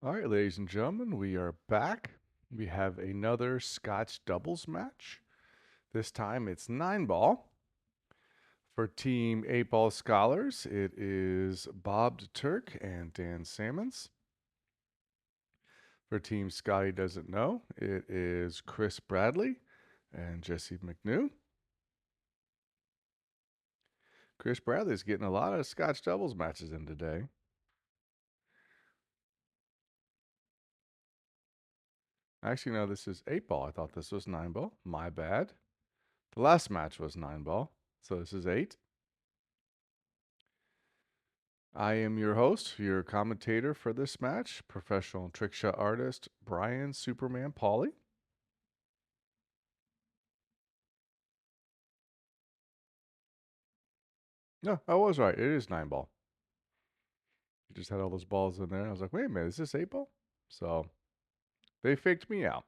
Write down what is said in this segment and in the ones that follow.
All right, ladies and gentlemen, we are back. We have another Scotch Doubles match. This time it's 9-ball. For Team 8-Ball Scholars, it is Bob Deturk and Dan Sammons. For Team Scotty Doesn't Know, it is Chris Bradley and Jesse McNew. Chris Bradley's getting a lot of Scotch Doubles matches in today. Actually, no, this is 8-ball. I thought this was 9-ball. My bad. The last match was 9-ball, so this is 8. I am your host, your commentator for this match, professional trick shot artist Brian Superman Pauly. No, I was right. It is 9-ball. You just had all those balls in there. I was like, wait a minute, is this 8-ball? So they faked me out.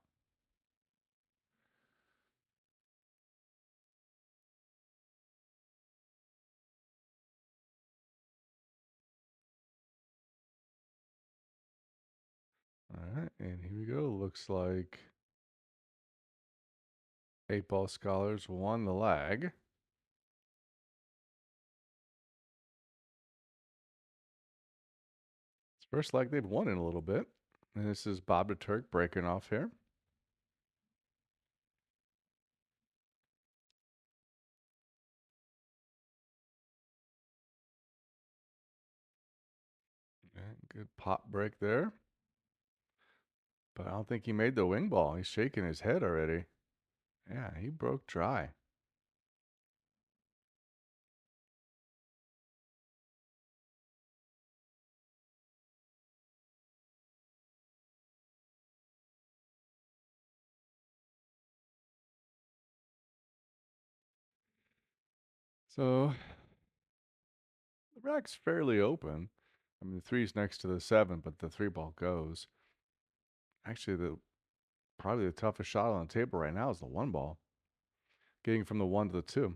All right, and here we go. Looks like 8-ball Scholars won the lag. It's first leg they've won in a little bit. And this is Bob Deturk breaking off here. Okay, good pop break there. But I don't think he made the wing ball. He's shaking his head already. Yeah, he broke dry. So the rack's fairly open. I mean, the three's next to the 7, but the 3-ball goes. Actually, probably the toughest shot on the table right now is the 1-ball. Getting from the 1 to the 2.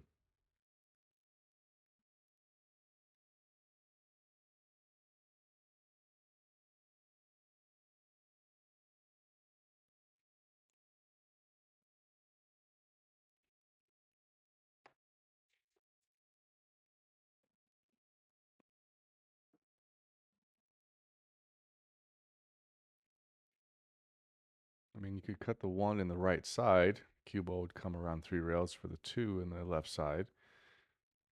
I mean, you could cut the 1 in the right side. Cue ball would come around 3 rails for the 2 in the left side.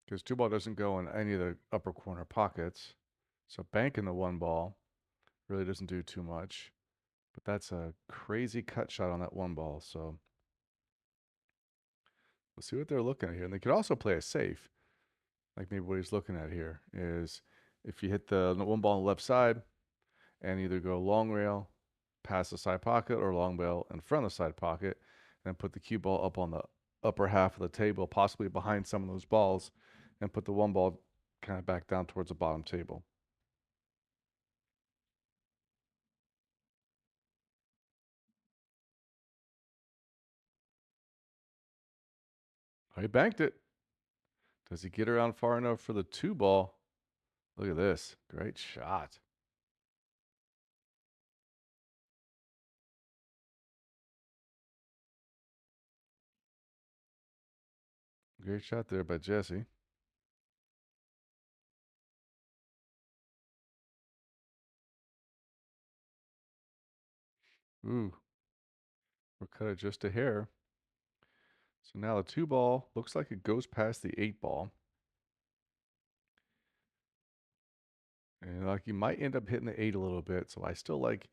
Because 2-ball doesn't go in any of the upper corner pockets. So banking the 1-ball really doesn't do too much. But that's a crazy cut shot on that 1-ball. So we'll see what they're looking at here. And they could also play a safe. Like maybe what he's looking at here is if you hit the 1-ball on the left side and either go long rail past the side pocket or long rail in front of the side pocket, and put the cue ball up on the upper half of the table, possibly behind some of those balls, and put the 1-ball kind of back down towards the bottom table. Oh, he banked it. Does he get around far enough for the 2-ball? Look at this. Great shot. Great shot there by Jesse. Ooh, we're cut it just a hair. So now the 2-ball looks like it goes past the 8-ball. And like you might end up hitting the 8 a little bit. So I still like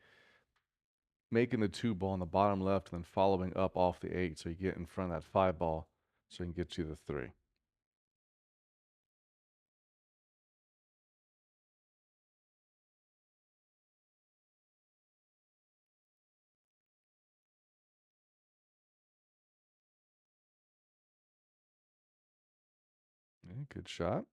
making the 2-ball on the bottom left and then following up off the 8 so you get in front of that 5-ball so you can get you the 3. Yeah, good shot.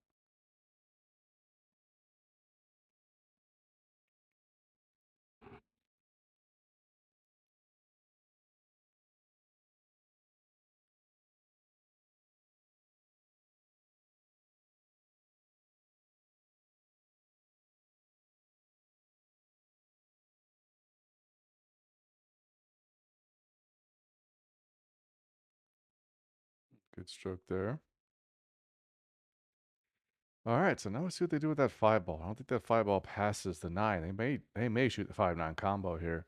Good stroke there. All right, so now let's see what they do with that 5 ball. I don't think that 5 ball passes the 9. They may shoot the 5-9 combo here,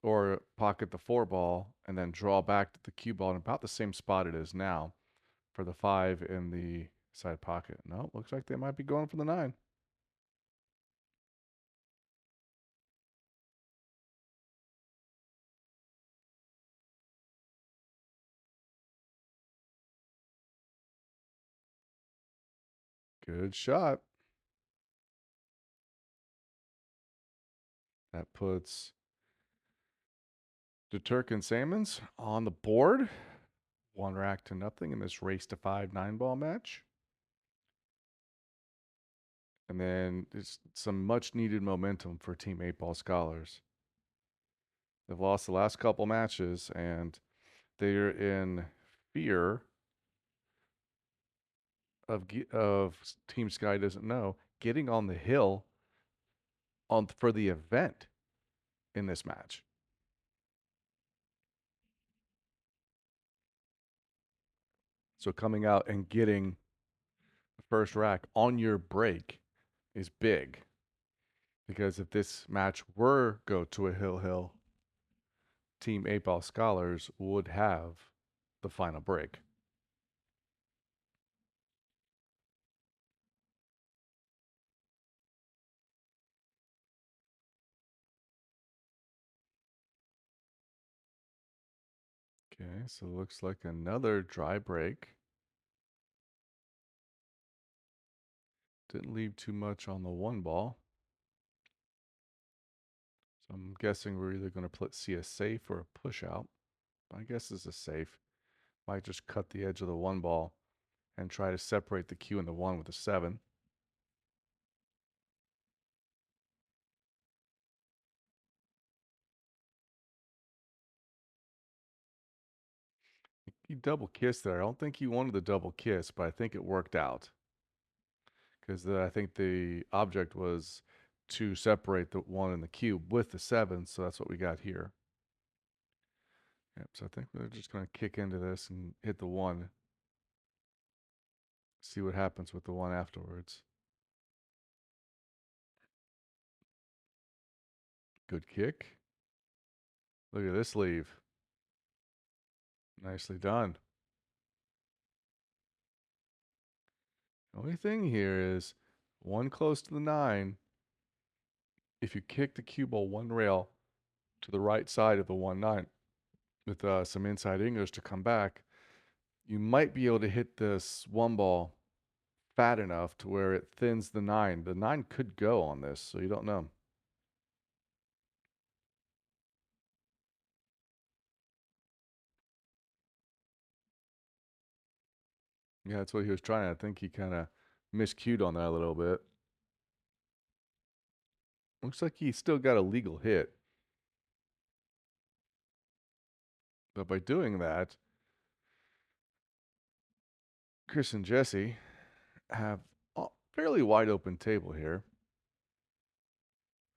or pocket the 4 ball and then draw back to the cue ball in about the same spot it is now for the 5 in the side pocket. No, looks like they might be going for the 9. Good shot. That puts Deturk Dan Sammons on the board. 1-0 in this race to 5 9-ball match. And then it's some much needed momentum for Team 8-Ball Scholars. They've lost the last couple matches and they're in fear of Team Scotty Doesn't Know getting on the hill for the event in this match. So coming out and getting the first rack on your break is big. Because if this match were go to a hill, Team 8-Ball Scholars would have the final break. Okay, so it looks like another dry break. Didn't leave too much on the 1 ball. So I'm guessing we're either going to see a safe or a push out. I guess it's a safe. Might just cut the edge of the 1 ball and try to separate the cue and the 1 with a 7. He double kissed there. I don't think he wanted the double kiss, but I think it worked out. Because I think the object was to separate the 1 and the cube with the 7, so that's what we got here. Yep, so I think we're just going to kick into this and hit the 1. See what happens with the 1 afterwards. Good kick. Look at this leave. Nicely done. The only thing here is 1 close to the 9. If you kick the cue ball 1 rail to the right side of the 1-9 with some inside English to come back, you might be able to hit this 1 ball fat enough to where it thins the 9. The 9 could go on this, so you don't know. Yeah, that's what he was trying. I think he kind of miscued on that a little bit. Looks like he still got a legal hit. But by doing that, Chris and Jesse have a fairly wide open table here.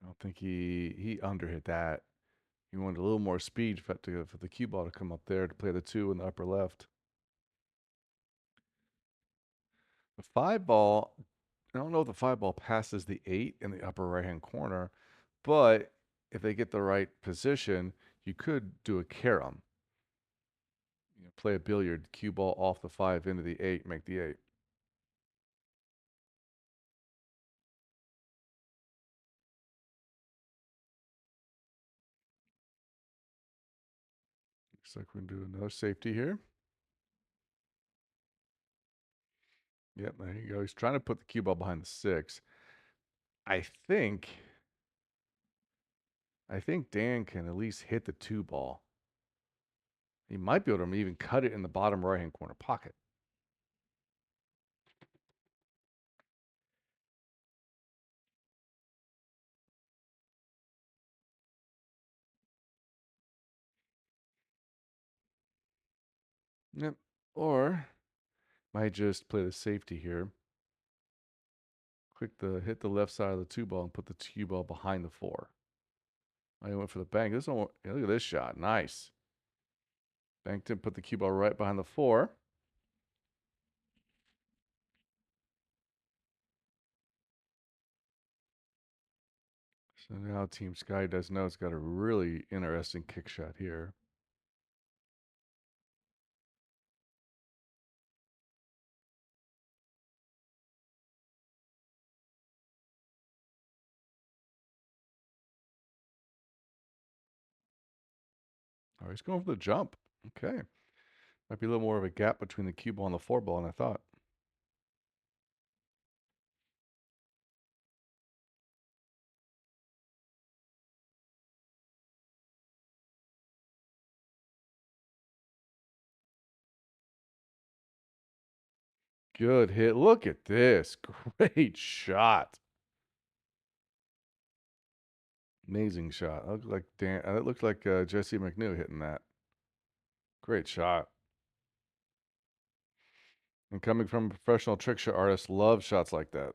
I don't think he underhit that. He wanted a little more speed for the cue ball to come up there to play the 2 in the upper left. The 5 ball, I don't know if the 5 ball passes the 8 in the upper right-hand corner, but if they get the right position, you could do a carom. Play a billiard, cue ball off the 5 into the 8, make the 8. Looks like we're going to do another safety here. Yep, there you go. He's trying to put the cue ball behind the 6. I think Dan can at least hit the 2 ball. He might be able to even cut it in the bottom right-hand corner pocket. Yep. Or might just play the safety here. Hit the left side of the 2 ball and put the 2 ball behind the 4. I went for the bank. Look at this shot. Nice. Banked it, put the cue ball right behind the 4. So now Team Scotty Doesn't Know it's got a really interesting kick shot here. Oh, he's going for the jump. Okay. Might be a little more of a gap between the cue ball and the four ball than I thought. Good hit. Look at this. Great shot. Amazing shot. It looked like Jesse McNew hitting that. Great shot. And coming from a professional trick shot artist, love shots like that.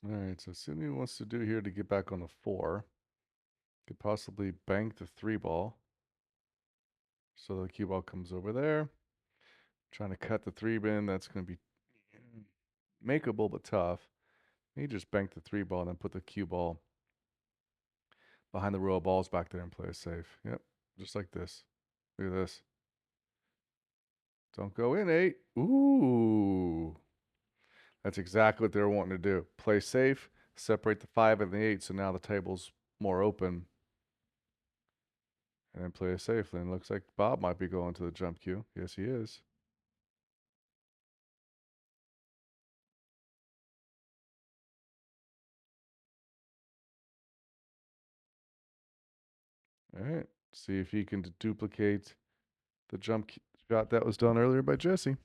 All right, so see what he wants to do here to get back on the four. Could possibly bank the three ball. So the cue ball comes over there. Trying to cut the three bin. That's going to be makeable but tough. He just banked the three ball and then put the cue ball behind the row of balls back there and play it safe. Yep, just like this. Look at this. Don't go in, 8. Ooh. That's exactly what they were wanting to do. Play safe, separate the 5 and the 8, so now the table's more open. And then play it safely. And looks like Bob might be going to the jump cue. Yes, he is. All right. See if he can duplicate the jump shot that was done earlier by Jesse.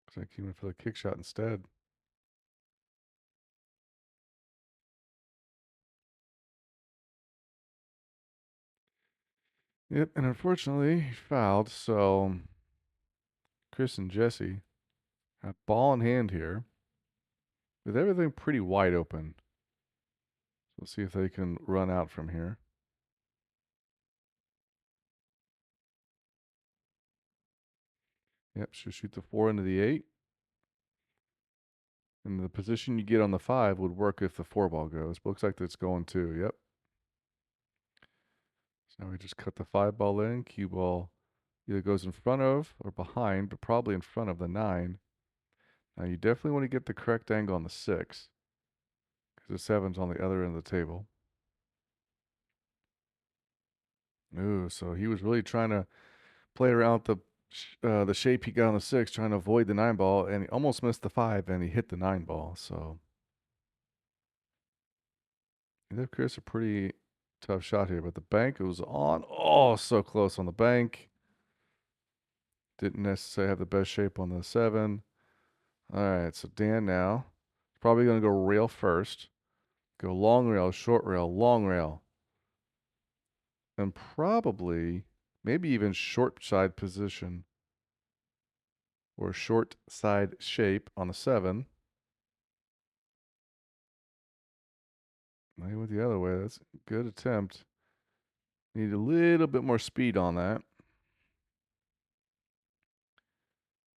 Looks like he went for the kick shot instead. Yep, and unfortunately, he fouled, so Chris and Jesse have ball in hand here with everything pretty wide open. So we'll see if they can run out from here. Yep, should shoot the 4 into the 8. And the position you get on the 5 would work if the 4 ball goes. But looks like it's going too. Yep. So now we just cut the 5 ball in. Cue ball either goes in front of or behind, but probably in front of the 9. Now you definitely want to get the correct angle on the 6 because the 7's on the other end of the table. Ooh, so he was really trying to play around with the shape he got on the 6, trying to avoid the 9 ball, and he almost missed the 5, and he hit the 9 ball. So he gave Chris a pretty tough shot here, but the bank was on. Oh, so close on the bank. Didn't necessarily have the best shape on the 7. All right, so Dan now probably going to go rail first. Go long rail, short rail, long rail. And probably, maybe even short side position or short side shape on the 7. Now he went the other way. That's a good attempt. Need a little bit more speed on that.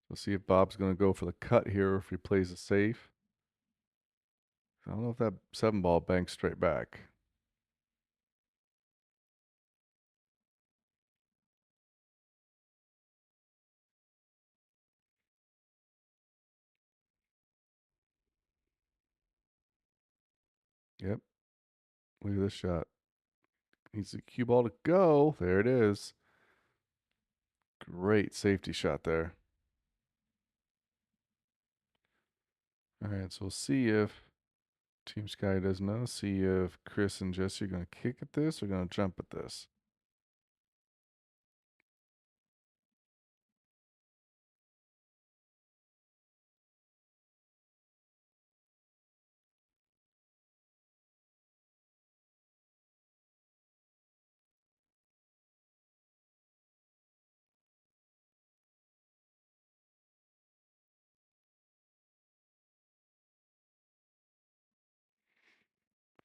We'll see if Bob's going to go for the cut here or if he plays it safe. I don't know if that 7 ball banks straight back. Yep. Look at this shot. Needs the cue ball to go. There it is. Great safety shot there. All right, so we'll see if Team Sky doesn't know. See if Chris and Jesse are going to kick at this or going to jump at this.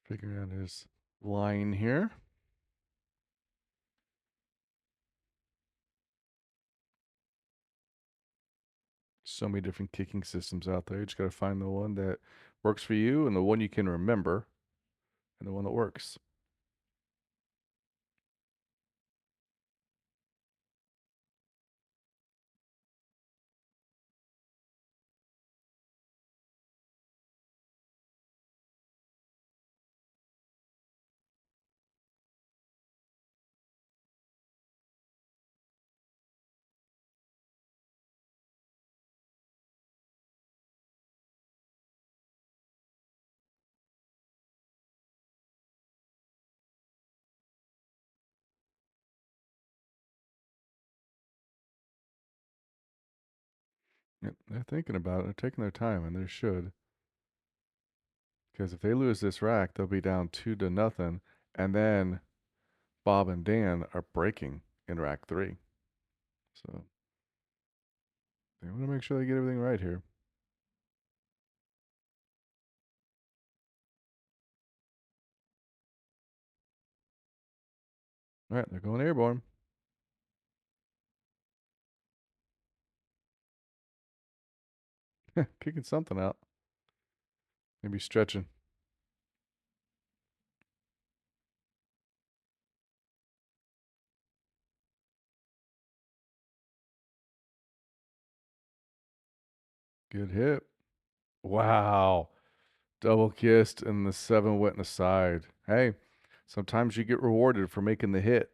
Figuring out his line here. So many different kicking systems out there. You just got to find the one that works for you and the one you can remember and the one that works. Yep, they're thinking about it. They're taking their time, and they should. Because if they lose this rack, they'll be down 2-0. And then Bob and Dan are breaking in rack 3. So they want to make sure they get everything right here. All right, they're going airborne. Kicking something out. Maybe stretching. Good hit. Wow. Double kissed and the 7 went in the side. Hey, sometimes you get rewarded for making the hit.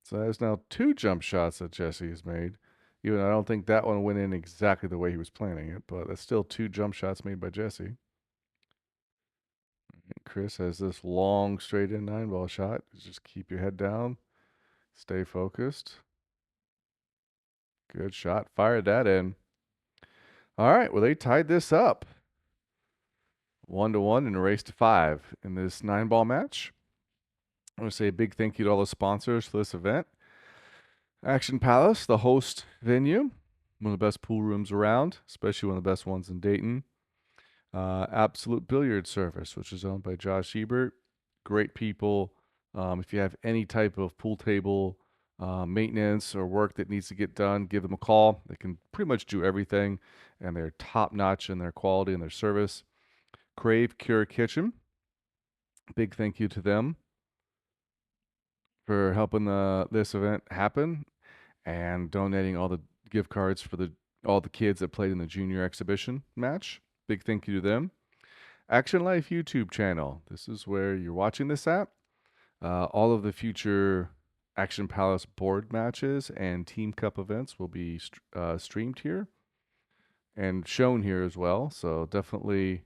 So that's now 2 jump shots that Jesse has made. Even I don't think that one went in exactly the way he was planning it, but that's still 2 jump shots made by Jesse. And Chris has this long straight in 9-ball shot. Just keep your head down. Stay focused. Good shot. Fired that in. All right. Well, they tied this up 1-1 in a race to 5 in this 9-ball match. I want to say a big thank you to all the sponsors for this event. Action Palace, the host venue, one of the best pool rooms around, especially one of the best ones in Dayton. Absolute Billiard Service, which is owned by Josh Ebert. Great people. If you have any type of pool table maintenance or work that needs to get done, give them a call. They can pretty much do everything, and they're top notch in their quality and their service. Crave Cure Kitchen. Big thank you to them for helping this event happen and donating all the gift cards for all the kids that played in the junior exhibition match. Big thank you to them. Action Life YouTube channel. This is where you're watching this at. All of the future Action Palace board matches and Team Cup events will be streamed here and shown here as well. So definitely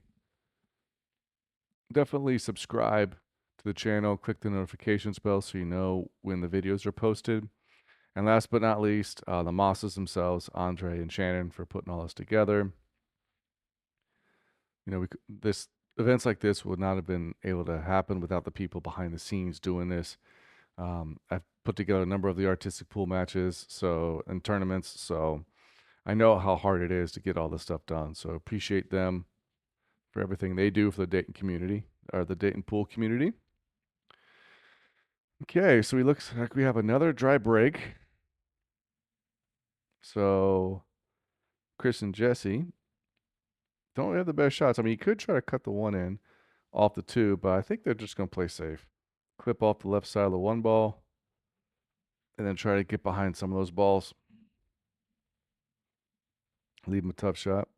subscribe to the channel. Click the notifications bell so you know when the videos are posted. And last but not least, the Mosses themselves, Andre and Shannon, for putting all this together. You know, this events like this would not have been able to happen without the people behind the scenes doing this. I've put together a number of the artistic pool matches, and tournaments, so I know how hard it is to get all this stuff done. So appreciate them for everything they do for the Dayton community, or the Dayton pool community. Okay, so it looks like we have another dry break. So Chris and Jesse don't really have the best shots. I mean, you could try to cut the one in off the 2, but I think they're just going to play safe. Clip off the left side of the 1 ball, and then try to get behind some of those balls. Leave them a tough shot.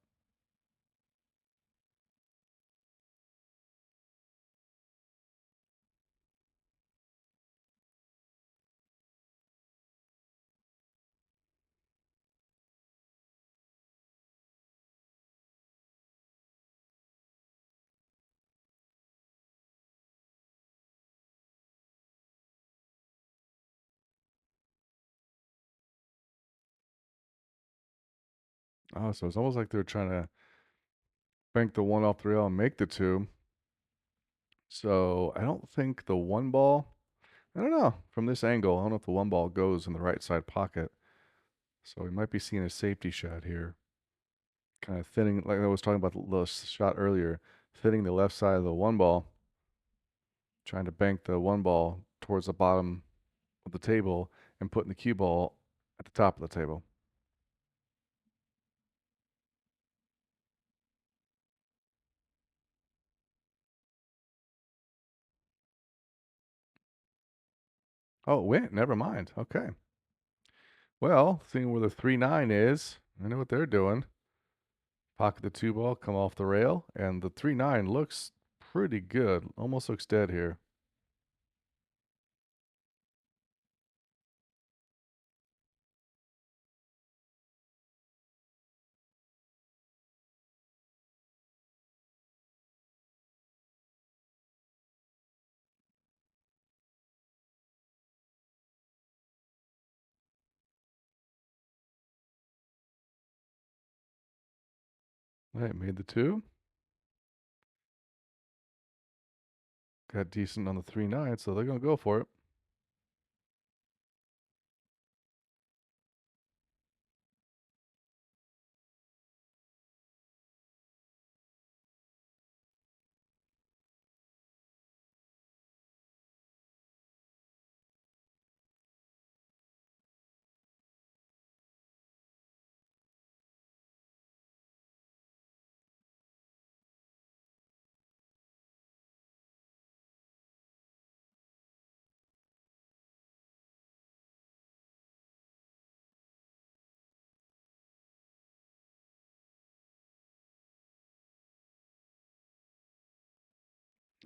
Oh, so it's almost like they're trying to bank the 1 off the rail and make the 2. So I don't think the 1 ball, I don't know. From this angle, I don't know if the 1 ball goes in the right side pocket. So we might be seeing a safety shot here. Kind of thinning, like I was talking about the shot earlier, hitting the left side of the one ball, trying to bank the one ball towards the bottom of the table and putting the cue ball at the top of the table. Oh, it went. Never mind. Okay. Well, seeing where the 3-9 is, I know what they're doing. Pocket the 2 ball, come off the rail, and the 3-9 looks pretty good. Almost looks dead here. All right, made the 2. Got decent on the 3-9, so they're going to go for it.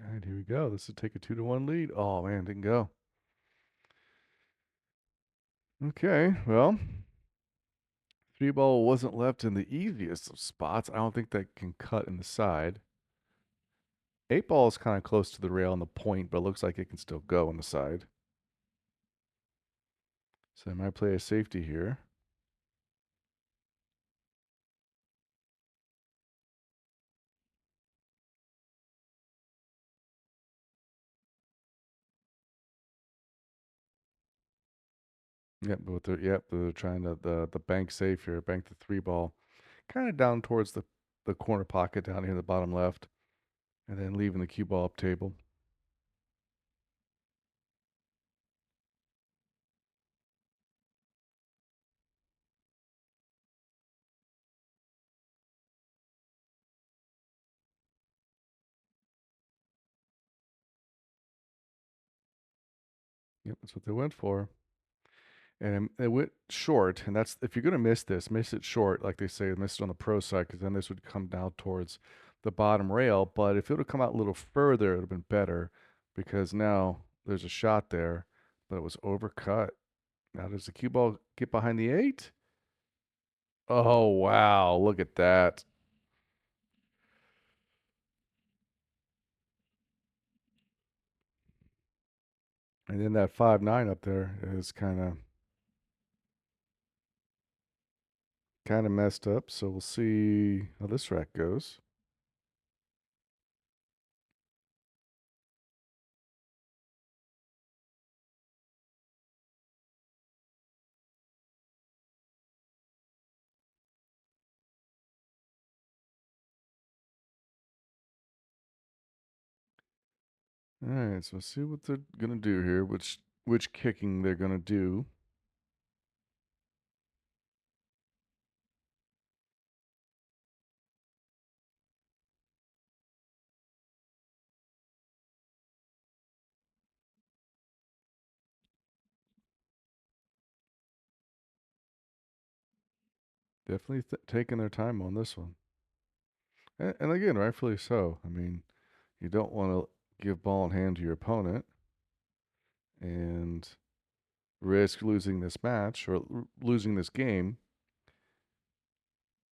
All right, here we go. This will take a 2-1 lead. Oh, man, didn't go. Okay, well, 3 ball wasn't left in the easiest of spots. I don't think that can cut in the side. 8 ball is kind of close to the rail and the point, but it looks like it can still go on the side. So I might play a safety here. Yep, but they're trying to the bank safe here, bank the 3 ball, kind of down towards the corner pocket down here in the bottom left, and then leaving the cue ball up table. Yep, that's what they went for. And it went short, and that's if you're gonna miss this, miss it short, like they say, miss it on the pro side, because then this would come down towards the bottom rail. But if it would have come out a little further, it would have been better, because now there's a shot there, but it was overcut. Now does the cue ball get behind the 8? Oh wow, look at that. And then that 5-9 up there is kind of messed up. So we'll see how this rack goes. All right, so let's see what they're gonna do here. Which kicking they're gonna do. Definitely taking their time on this one. And again, rightfully so. I mean, you don't want to give ball in hand to your opponent and risk losing this match or losing this game,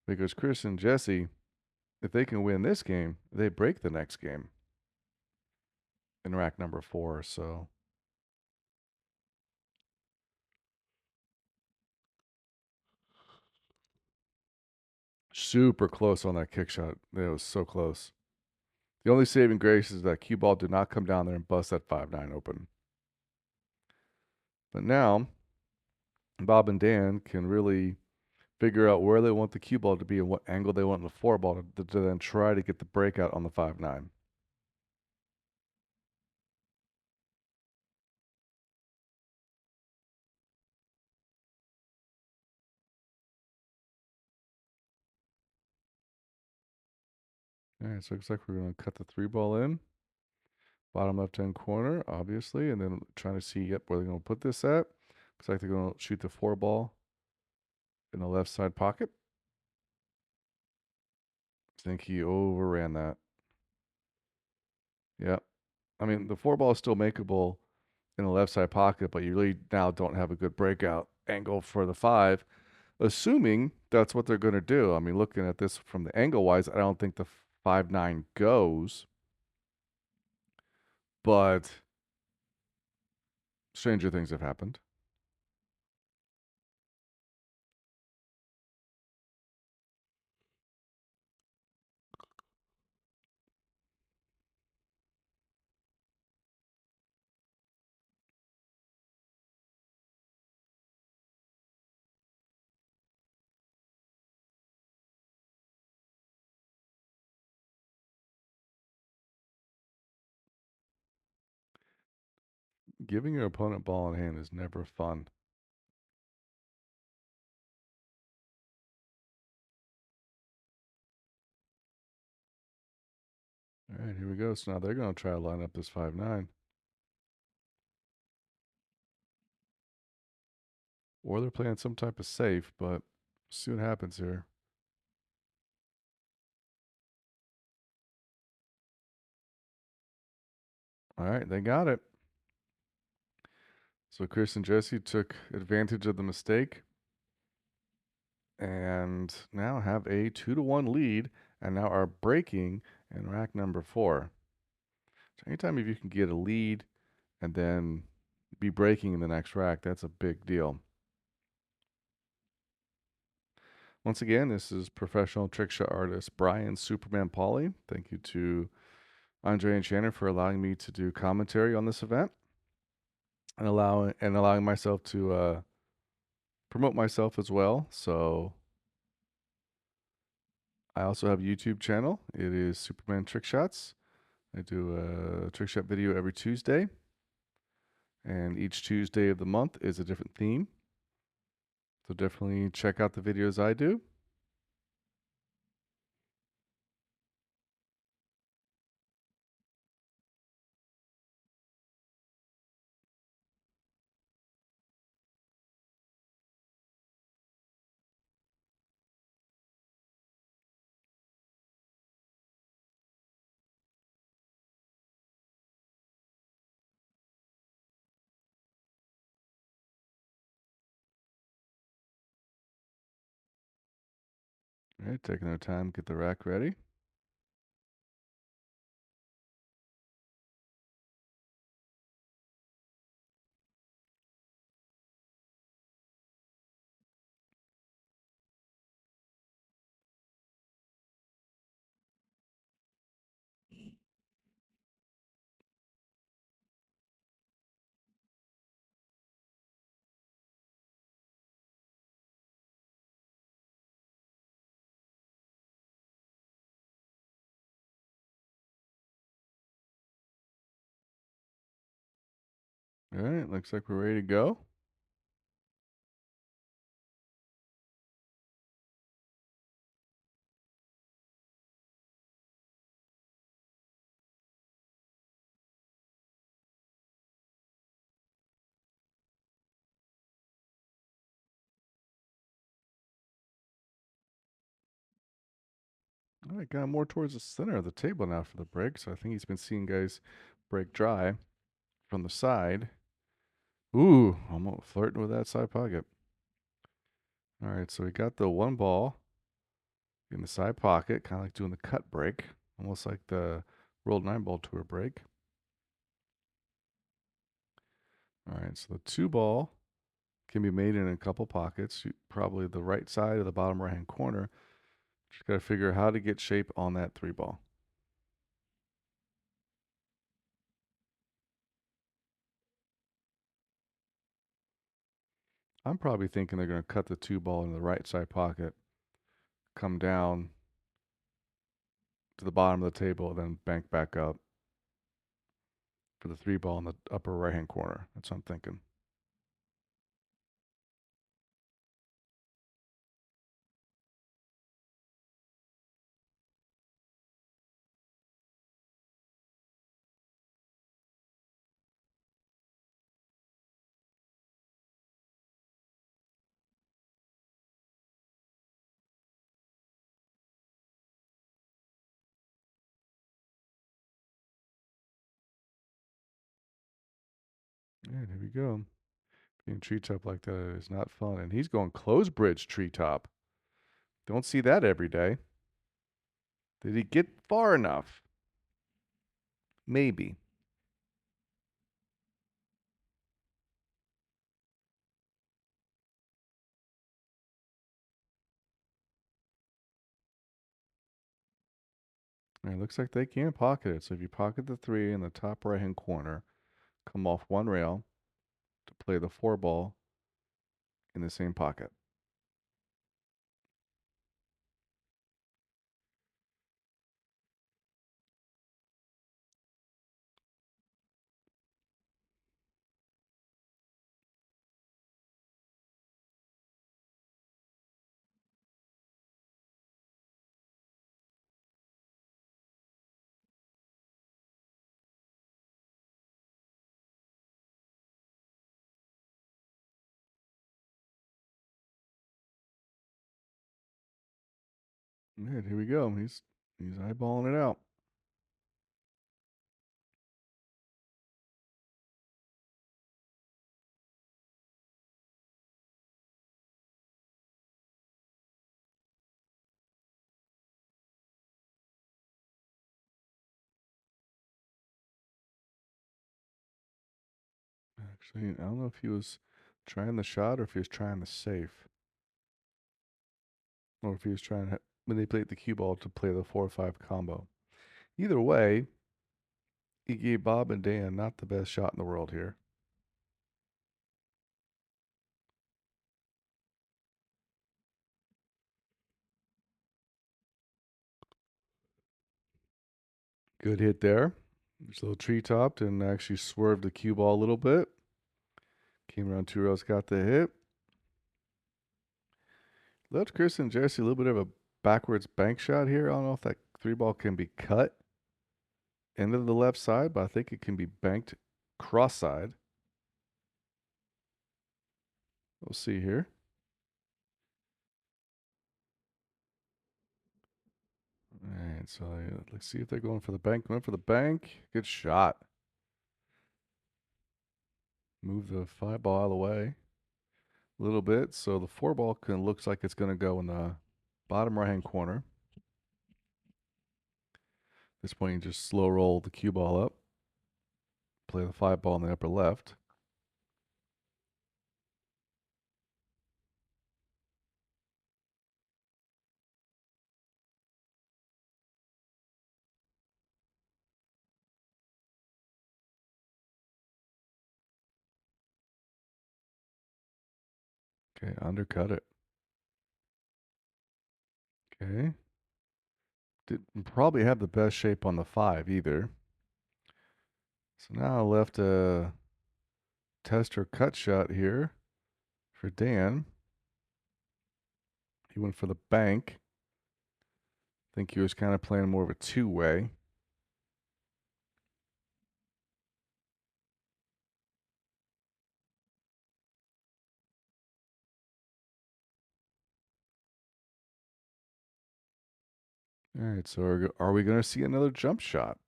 because Chris and Jesse, if they can win this game, they break the next game in rack number 4. So super close on that kick shot. It was so close. The only saving grace is that cue ball did not come down there and bust that 5-9 open. But now, Bob and Dan can really figure out where they want the cue ball to be and what angle they want the 4-ball to then try to get the breakout on the 5-9. All right, so it looks like we're going to cut the 3-ball in. Bottom left-hand corner, obviously, and then trying to see, yep, where they're going to put this at. Looks like they're going to shoot the 4-ball in the left side pocket. I think he overran that. Yep. I mean, the 4-ball is still makeable in the left side pocket, but you really now don't have a good breakout angle for the 5, assuming that's what they're going to do. I mean, looking at this from the angle-wise, I don't think the 5-9 goes, but stranger things have happened. Giving your opponent ball in hand is never fun. All right, here we go. So now they're going to try to line up this 5-9. Or they're playing some type of safe, but see what happens here. All right, they got it. So Chris and Jesse took advantage of the mistake and now have a 2-1 lead and now are breaking in rack number 4. So anytime if you can get a lead and then be breaking in the next rack, that's a big deal. Once again, this is professional trick shot artist Brian Superman Pauly. Thank you to Andre and Shannon for allowing me to do commentary on this event and allowing myself to promote myself as well. So I also have a YouTube channel. It is Superman Trick Shots. I do a trick shot video every Tuesday, and each Tuesday of the month is a different theme. So definitely check out the videos I do. All right, taking our time, get the rack ready. All right, looks like we're ready to go. All right, got more towards the center of the table now for the break. So I think he's been seeing guys break dry from the side. Ooh, almost flirting with that side pocket. All right, so we got the 1-ball in the side pocket, kind of like doing the cut break, almost like the rolled 9-ball tour break. All right, so the 2-ball can be made in a couple pockets, probably the right side of the bottom right-hand corner. Just got to figure out how to get shape on that 3-ball. I'm probably thinking they're going to cut the 2 ball in the right side pocket, come down to the bottom of the table, then bank back up for the 3 ball in the upper right hand corner. That's what I'm thinking. Yeah, here we go. Being treetop like that is not fun. And he's going close bridge treetop. Don't see that every day. Did he get far enough? Maybe. And it looks like they can pocket it. So if you pocket the 3 in the top right hand corner, come off one rail to play the 4 ball in the same pocket. Yeah, here we go. He's eyeballing it out. Actually, I don't know if he was trying the shot or if he was trying the safe, or if he was trying to manipulate the cue ball to play the 4-5 combo. Either way, he gave Bob and Dan not the best shot in the world here. Good hit there. Just a little tree topped and actually swerved the cue ball a little bit. Came around 2 rows, got the hit. Left Chris and Jesse a little bit of a backwards bank shot here. I don't know if that 3 ball can be cut into the left side, but I think it can be banked cross side. We'll see here. All right, so let's see if they're going for the bank. Went for the bank. Good shot. Move the 5 ball out of the way a little bit. So the 4 ball looks like it's going to go in the bottom right hand corner. At this point, you just slow roll the cue ball up. Play the 5 ball in the upper left. Okay, undercut it. Okay. Didn't probably have the best shape on the 5 either. So now left a test or cut shot here for Dan. He went for the bank. I think he was kind of playing more of a 2-way. All right, so are we going to see another jump shot?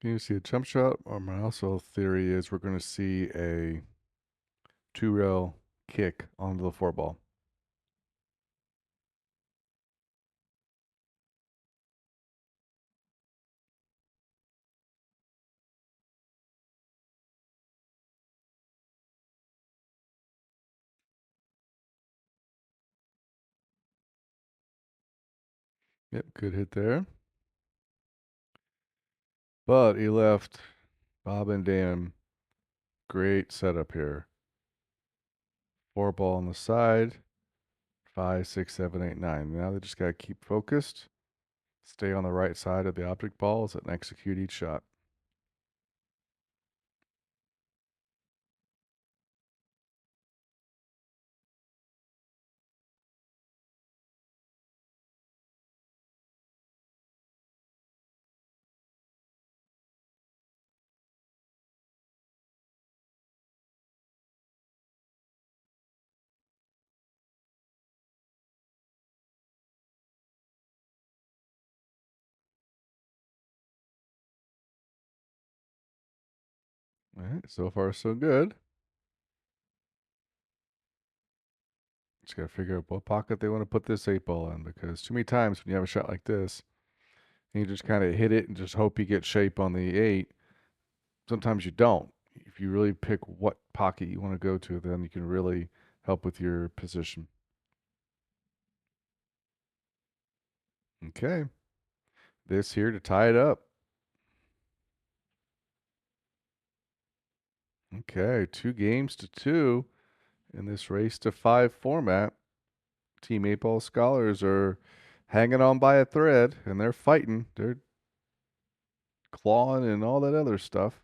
Can you see a jump shot? Or my also theory is we're going to see a 2-rail kick onto the 4 ball. Yep, good hit there. But he left Bob and Dan. Great setup here. 4 ball on the side. 5, 6, 7, 8, 9. Now they just got to keep focused. Stay on the right side of the object balls and execute each shot. All right, so far so good. Just got to figure out what pocket they want to put this 8 ball in, because too many times when you have a shot like this, and you just kind of hit it and just hope you get shape on the 8, sometimes you don't. If you really pick what pocket you want to go to, then you can really help with your position. Okay. This here to tie it up. Okay, 2 games to 2 in this race to 5 format. Team 8 Ball Scholars are hanging on by a thread, and they're fighting. They're clawing and all that other stuff.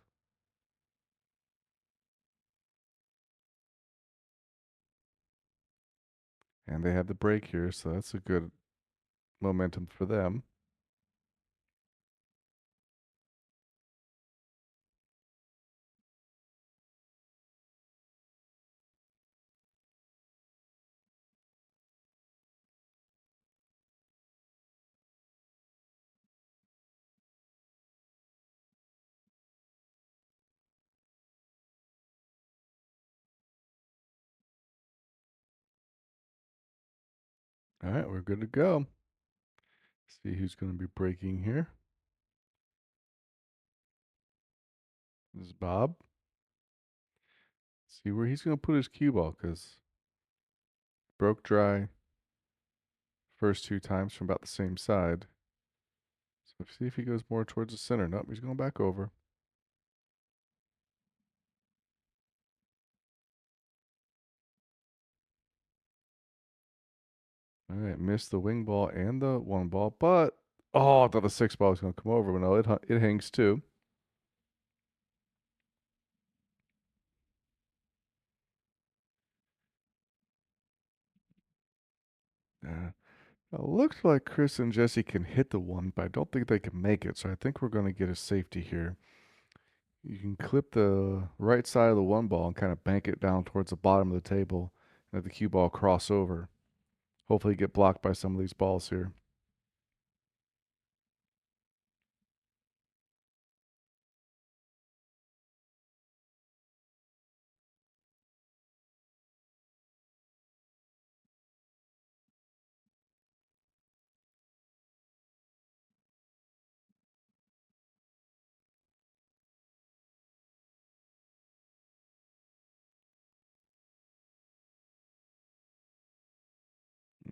And they have the break here, so that's a good momentum for them. All right, we're good to go. See who's going to be breaking here. This is Bob. See where he's going to put his cue ball, because broke dry first 2 times from about the same side. So see if he goes more towards the center. Nope, he's going back over. All right, missed the wing ball and the 1 ball, but I thought the 6 ball was going to come over, but no, it hangs too. It looks like Chris and Jesse can hit the 1, but I don't think they can make it. So I think we're going to get a safety here. You can clip the right side of the 1 ball and kind of bank it down towards the bottom of the table, and let the cue ball cross over. Hopefully, get blocked by some of these balls here.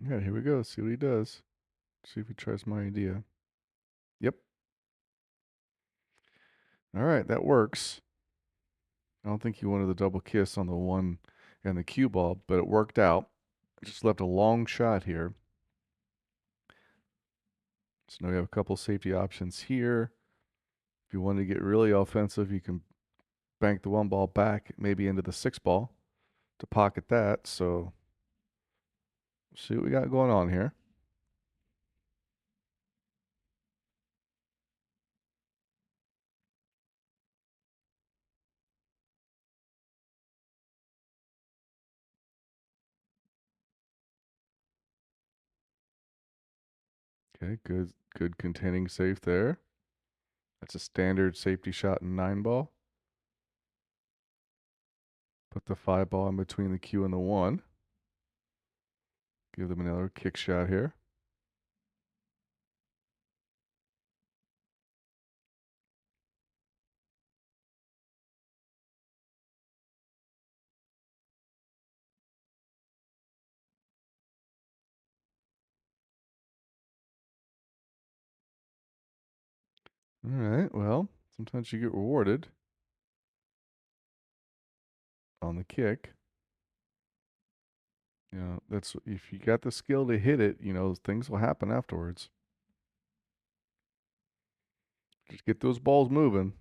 Yeah, here we go. See what he does. See if he tries my idea. Yep. All right, that works. I don't think he wanted the double kiss on the 1 and the cue ball, but it worked out. Just left a long shot here. So now we have a couple safety options here. If you want to get really offensive, you can bank the 1 ball back, maybe into the 6 ball to pocket that. So see what we got going on here. Okay, good containing safe there. That's a standard safety shot in 9 ball. Put the 5 ball in between the cue and the 1. Give them another kick shot here. All right. Well, sometimes you get rewarded on the kick. You know, that's if you got the skill to hit it, things will happen afterwards. Just get those balls moving.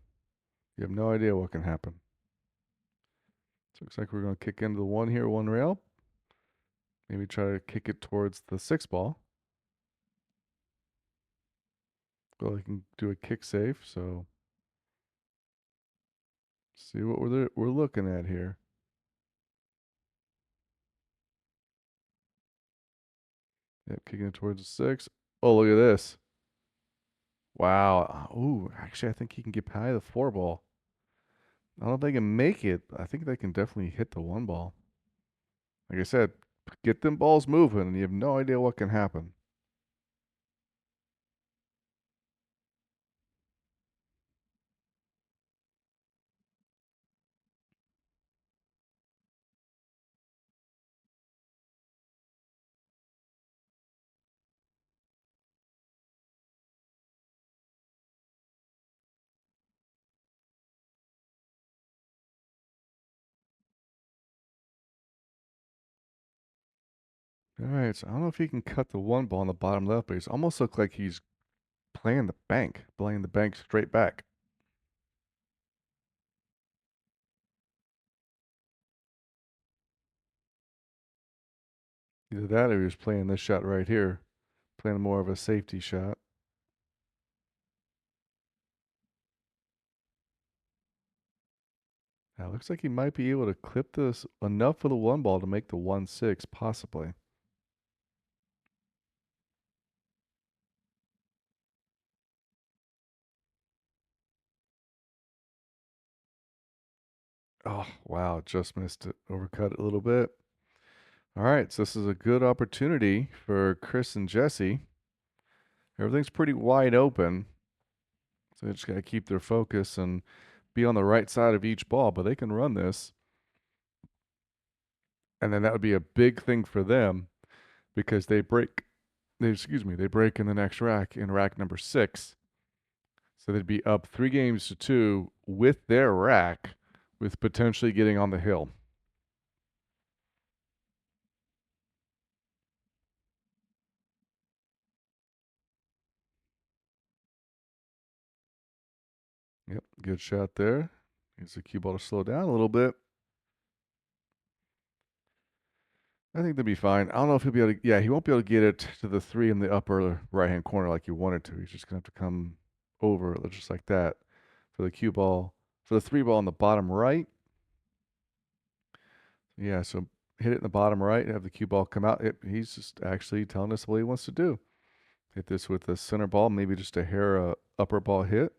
You have no idea what can happen. So looks like we're going to kick into the one here, one rail. Maybe try to kick it towards the 6 ball. Well, I can do a kick safe. So see what we're looking at here. Yep, kicking it towards the 6. Oh, look at this. Wow. Ooh, actually, I think he can get high the 4 ball. I don't know if they can make it. I think they can definitely hit the 1 ball. Like I said, get them balls moving, and you have no idea what can happen. All right, so I don't know if he can cut the 1 ball on the bottom left, but he's almost look like he's playing the bank straight back. Either that or he was playing this shot right here, playing more of a safety shot. Now, it looks like he might be able to clip this enough for the 1 ball to make the 1-6, possibly. Oh, wow, just missed it. Overcut it a little bit. All right, so this is a good opportunity for Chris and Jesse. Everything's pretty wide open, so they just got to keep their focus and be on the right side of each ball, but they can run this. And then that would be a big thing for them because they break in the next rack in rack number 6. So they'd be up 3 games to 2 with their rack with potentially getting on the hill. Yep, good shot there. Needs the cue ball to slow down a little bit. I think they'll be fine. I don't know if he'll be able to. Yeah, he won't be able to get it to the 3 in the upper right hand corner like you wanted to. He's just gonna have to come over just like that for the cue ball for the 3 ball in the bottom right. Yeah, so hit it in the bottom right, have the cue ball come out. He's just actually telling us what he wants to do. Hit this with the center ball, maybe just a hair upper ball hit.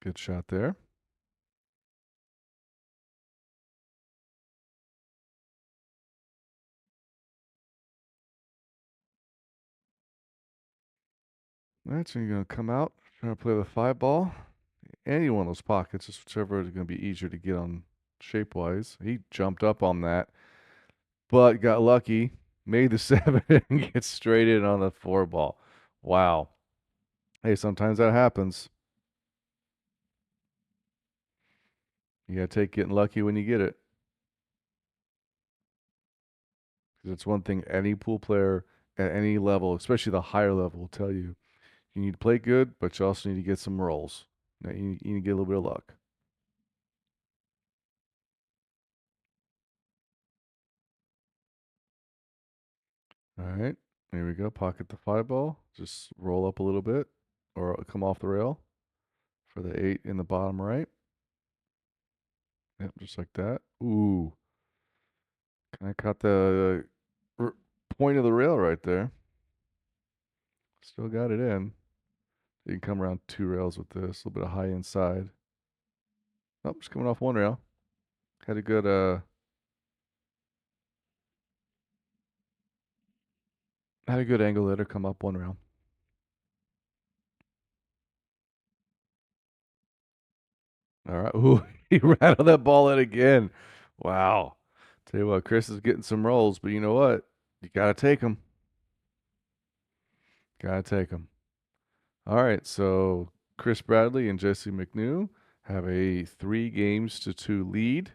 Good shot there. All right, so you're going to come out, try to play the 5 ball. Any one of those pockets, just whichever is going to be easier to get on shape wise. He jumped up on that, but got lucky, made the 7, and gets straight in on the 4 ball. Wow. Hey, sometimes that happens. You got to take getting lucky when you get it. Because it's one thing any pool player at any level, especially the higher level, will tell you. You need to play good, but you also need to get some rolls. You need to get a little bit of luck. All right, here we go. Pocket the 5 ball. Just roll up a little bit or come off the rail for the 8 in the bottom right. Yep, just like that. Ooh, kind of caught the point of the rail right there. Still got it in. You can come around 2 rails with this. A little bit of high inside. Oh, just coming off 1 rail. Had a good angle there to come up 1 rail. All right. Ooh, he rattled that ball in again. Wow. Tell you what, Chris is getting some rolls, but you know what? You got to take them. Got to take them. All right. So Chris Bradley and Jesse McNew have a 3 games to 2 lead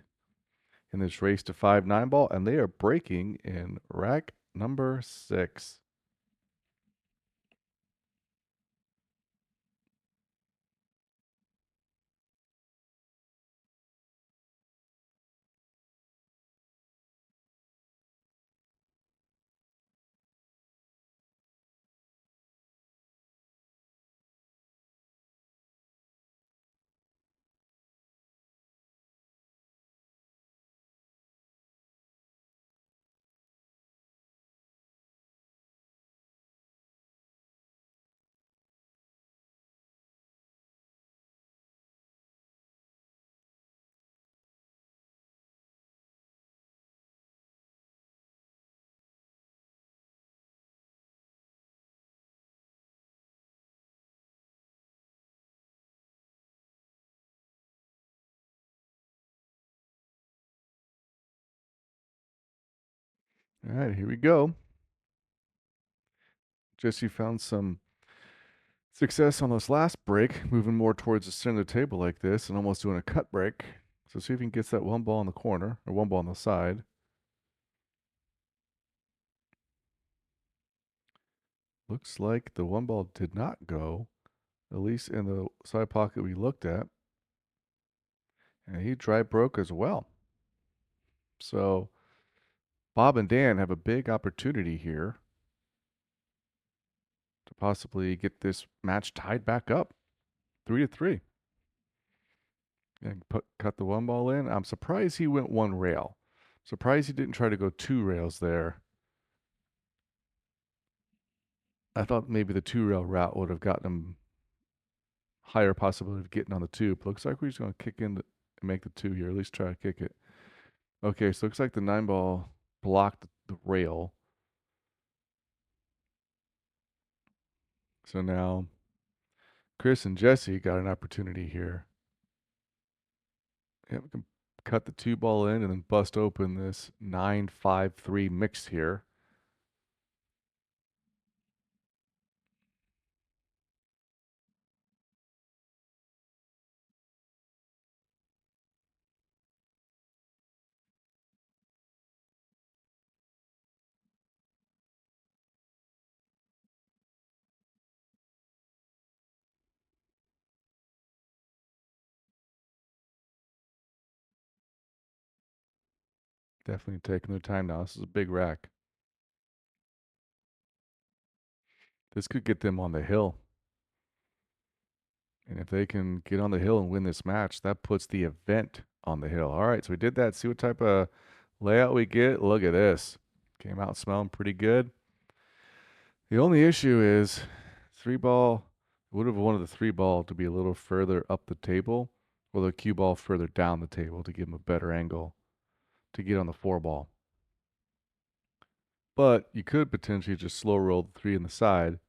in this race to 5-9 ball, and they are breaking in rack number 6. All right, here we go. Jesse found some success on this last break, moving more towards the center of the table like this and almost doing a cut break. So see if he can get that one ball in the corner or one ball on the side. Looks like the one ball did not go, at least in the side pocket we looked at. And he dry broke as well. So Bob and Dan have a big opportunity here to possibly get this match tied back up 3-3. And cut the one ball in. I'm surprised he went one rail. Surprised he didn't try to go 2 rails there. I thought maybe the 2 rail route would have gotten him higher possibility of getting on the 2. But looks like we're just going to kick in and make the 2 here. At least try to kick it. Okay, so looks like the 9 ball blocked the rail. So now Chris and Jesse got an opportunity here. Yeah, we can cut the 2 ball in and then bust open this 9-5-3 mix here. Definitely taking their time now. This is a big rack. This could get them on the hill. And if they can get on the hill and win this match, that puts the event on the hill. All right, so we did that. See what type of layout we get. Look at this. Came out smelling pretty good. The only issue is 3 ball. Would have wanted the 3 ball to be a little further up the table or the cue ball further down the table to give them a better angle to get on the 4 ball. But you could potentially just slow roll the 3 in the side,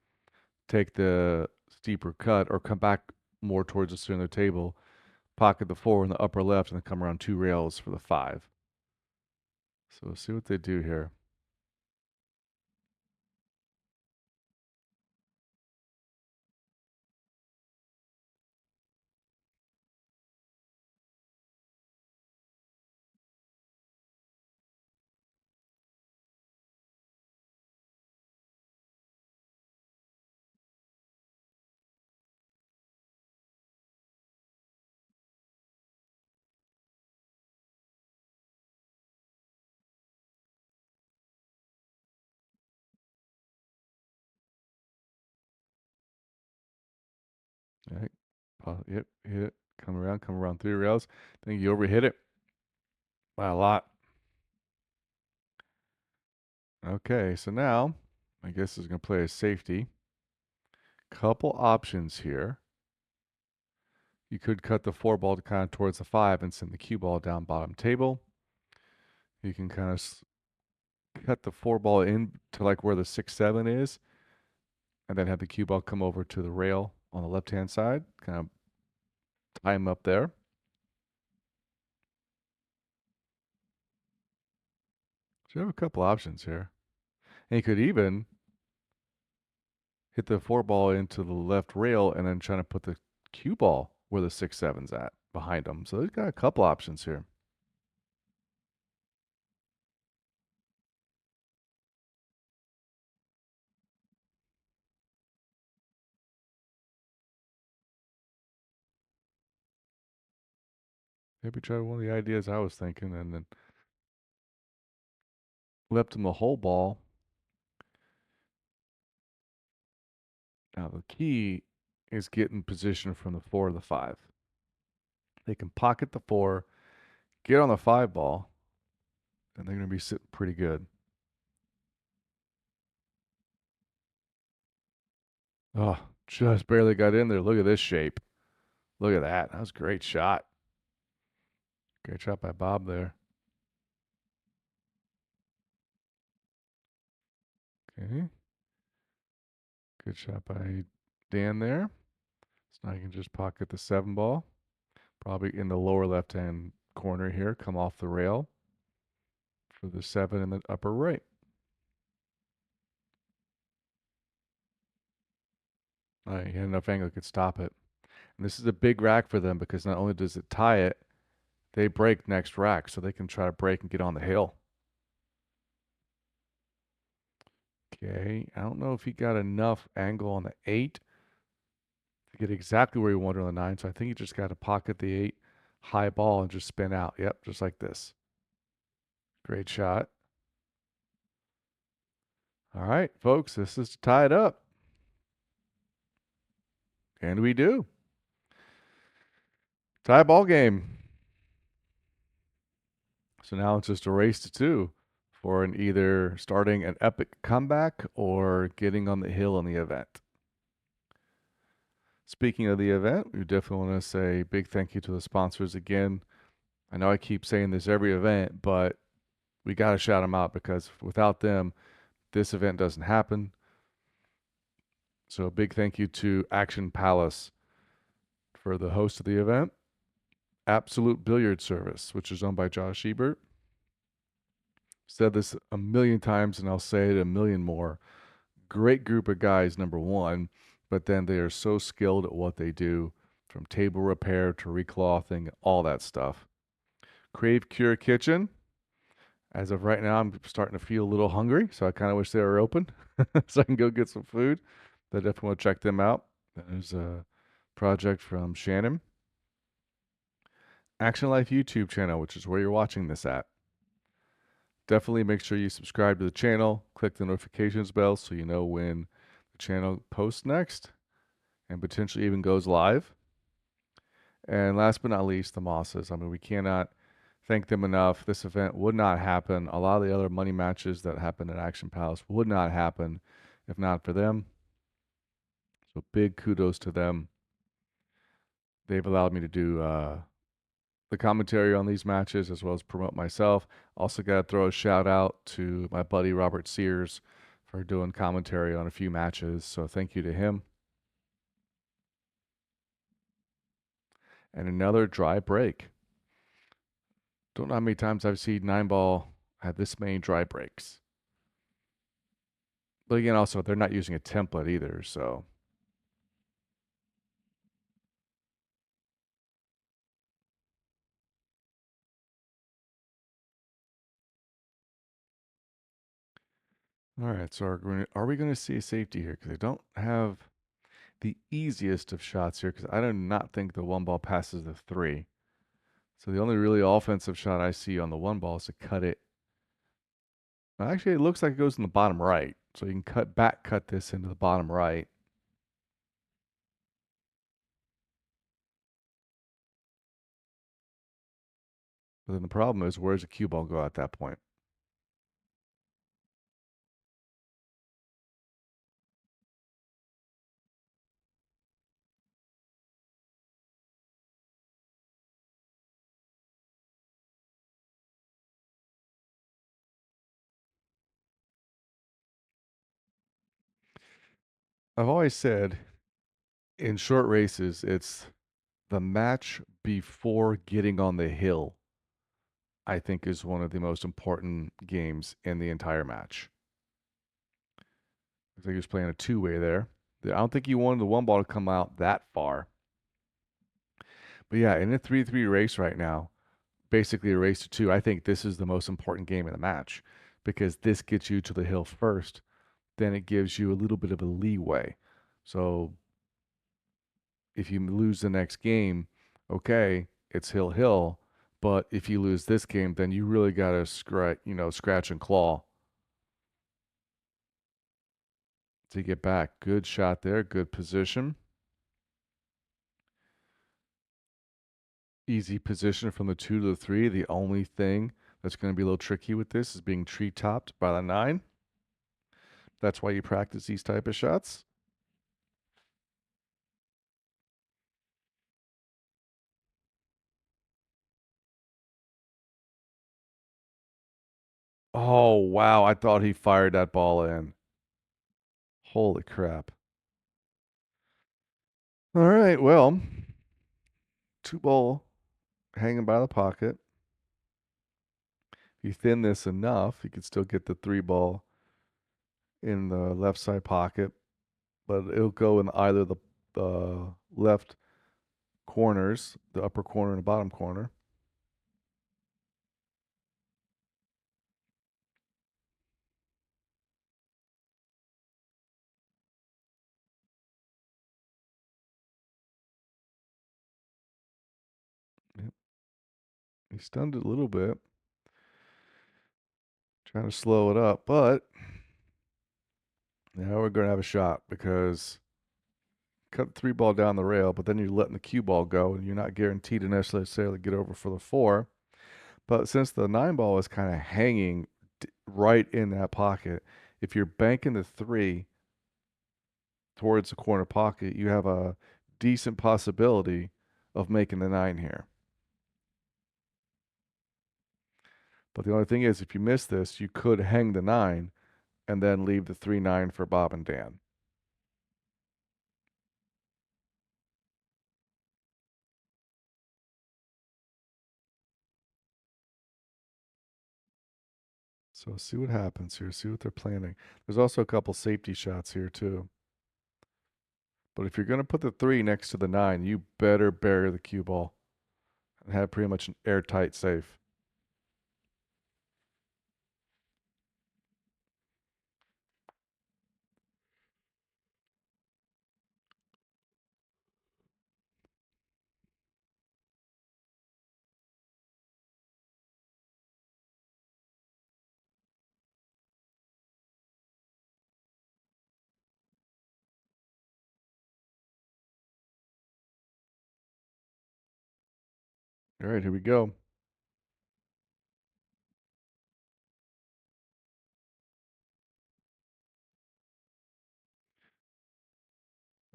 take the steeper cut, or come back more towards the center of the table, pocket the 4 in the upper left, and then come around 2 rails for the 5. So we'll see what they do here. All right. Yep, hit it. Come around 3 rails. I think you overhit it by a lot. Okay, so now I guess is going to play a safety. Couple options here. You could cut the 4 ball to kind of towards the 5 and send the cue ball down bottom table. You can kind of cut the 4 ball in to like where the 6-7 is, and then have the cue ball come over to the rail on the left hand side. Kind of tie him up there. So you have a couple options here. And you could even hit the 4 ball into the left rail and then trying to put the cue ball where the 6-7's at behind them. So they've got a couple options here. Maybe try one of the ideas I was thinking and then left him the whole ball. Now the key is getting position from the 4 to the 5. They can pocket the 4, get on the 5 ball, and they're going to be sitting pretty good. Oh, just barely got in there. Look at this shape. Look at that. That was a great shot. Great shot by Bob there. Okay. Good shot by Dan there. So now you can just pocket the 7 ball. Probably in the lower left-hand corner here. Come off the rail for the 7 in the upper right. All right, he had enough angle, could stop it. And this is a big rack for them because not only does it tie it, they break next rack, so they can try to break and get on the hill. Okay, I don't know if he got enough angle on the 8 to get exactly where he wanted on the 9, so I think he just got to pocket the 8 high ball and just spin out. Yep, just like this. Great shot. All right, folks, this is to tie it up. And we do. Tie ball game. So now it's just a race to 2 for an either starting an epic comeback or getting on the hill in the event. Speaking of the event, we definitely want to say a big thank you to the sponsors again. I know I keep saying this every event, but we got to shout them out because without them, this event doesn't happen. So a big thank you to Action Palace for the host of the event, Absolute Billiard Service, which is owned by Josh Ebert. Said this a million times and I'll say it a million more. Great group of guys, number one, but then they are so skilled at what they do, from table repair to reclothing, all that stuff. Crave Cure Kitchen. As of right now, I'm starting to feel a little hungry, so I kind of wish they were open so I can go get some food. I definitely want to check them out. There's a project from Shannon. Action Life YouTube channel, which is where you're watching this at. Definitely make sure you subscribe to the channel, click the notifications bell so you know when the channel posts next and potentially even goes live. And last but not least, the Mosses. I mean, we cannot thank them enough. This event would not happen. A lot of the other money matches that happen at Action Palace would not happen if not for them. So big kudos to them. They've allowed me to do the commentary on these matches as well as promote myself. Also got to throw a shout out to my buddy Robert Sears for doing commentary on a few matches. So thank you to him. And another dry break. Don't know how many times I've seen 9-ball have this many dry breaks. But again, also, they're not using a template either, so. All right, so are we going to see a safety here? Because they don't have the easiest of shots here, because I do not think the 1 ball passes the 3. So the only really offensive shot I see on the 1 ball is to cut it. Actually, it looks like it goes in the bottom right. So you can cut this into the bottom right. But then the problem is, where's the cue ball go at that point? I've always said in short races, it's the match before getting on the hill I think is one of the most important games in the entire match. Looks like he was playing a two-way there. I don't think he wanted the one ball to come out that far. But yeah, in a 3-3 race right now, basically a race to two, I think this is the most important game in the match because this gets you to the hill first. Then it gives you a little bit of a leeway. So if you lose the next game, okay, it's hill. But if you lose this game, then you really got to scratch and claw to get back. Good shot there. Good position. Easy position from the 2 to the 3. The only thing that's going to be a little tricky with this is being tree topped by the 9. That's why you practice these type of shots. Oh, wow. I thought he fired that ball in. Holy crap. All right. Well, 2 ball hanging by the pocket. If you thin this enough, you can still get the 3 ball in the left side pocket, but it'll go in either the left corners, the upper corner and the bottom corner. Yep. He stunned it a little bit, trying to slow it up, but now we're going to have a shot because cut the 3 ball down the rail, but then you're letting the cue ball go, and you're not guaranteed to necessarily get over for the 4. But since the 9 ball is kind of hanging right in that pocket, if you're banking the 3 towards the corner pocket, you have a decent possibility of making the 9 here. But the only thing is, if you miss this, you could hang the 9 and then leave the 3-9 for Bob and Dan. So see what happens here. See what they're planning. There's also a couple safety shots here too. But if you're going to put the 3 next to the 9, you better bury the cue ball and have pretty much an airtight safe. All right, here we go.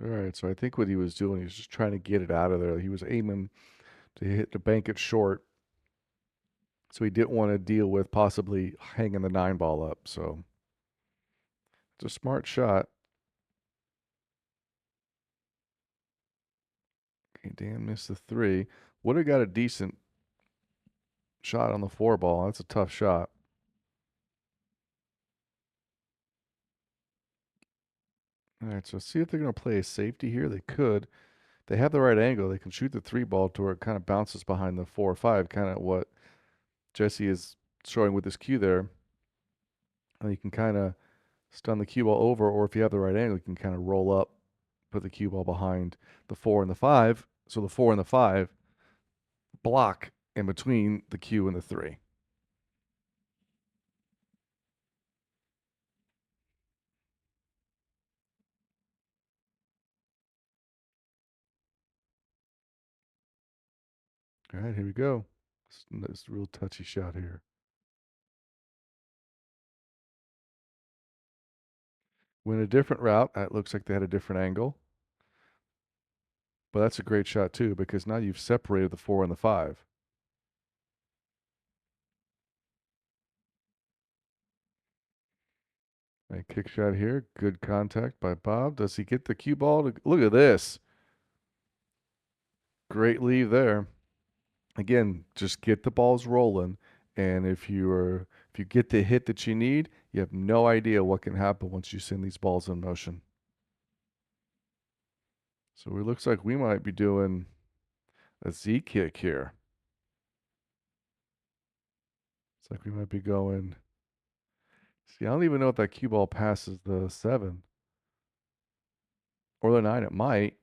All right, so I think what he was doing, he was just trying to get it out of there. He was aiming to bank it short. So he didn't want to deal with possibly hanging the 9 ball up. So it's a smart shot. Okay, Dan missed the 3. Would have got a decent shot on the 4 ball. That's a tough shot. All right, so see if they're going to play a safety here. They could. They have the right angle. They can shoot the 3 ball to where it kind of bounces behind the 4 or 5, kind of what Jesse is showing with this cue there. And you can kind of stun the cue ball over, or if you have the right angle, you can kind of roll up, put the cue ball behind the 4 and the 5. So the 4 and the 5 block in between the cue and the 3. All right, here we go. This real touchy shot here. Went a different route. It looks like they had a different angle. But that's a great shot too, because now you've separated the 4 and the 5. A kick shot here. Good contact by Bob. Does he get the cue ball? Look at this. Great leave there. Again, just get the balls rolling And if you get the hit that you need, you have no idea what can happen once you send these balls in motion. So it looks like we might be doing a Z kick here. It's like we might be going. See, I don't even know if that cue ball passes the 7 or the 9. It might.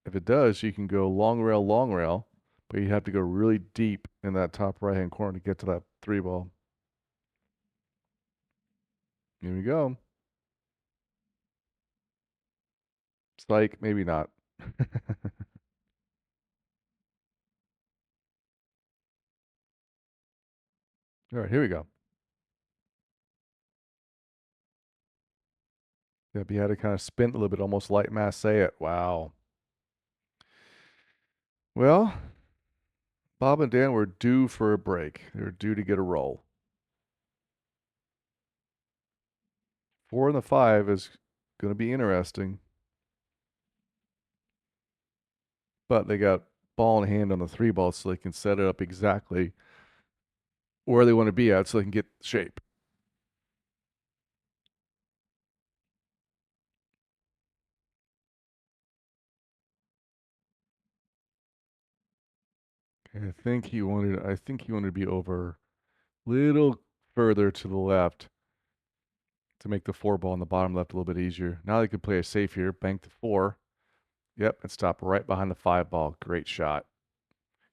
If it does, you can go long rail, but you have to go really deep in that top right hand corner to get to that 3 ball. Here we go. Spike, maybe not. All right, here we go. Yep, you had to kind of spin a little bit, almost light mass say it. Wow. Well, Bob and Dan were due for a break. They were due to get a roll. 4 and the 5 is going to be interesting. But they got ball in hand on the 3 ball so they can set it up exactly where they want to be at so they can get shape. I think he wanted to be over a little further to the left to make the 4 ball on the bottom left a little bit easier. Now they could play a safe here, bank the 4. Yep, and stop right behind the 5 ball. Great shot.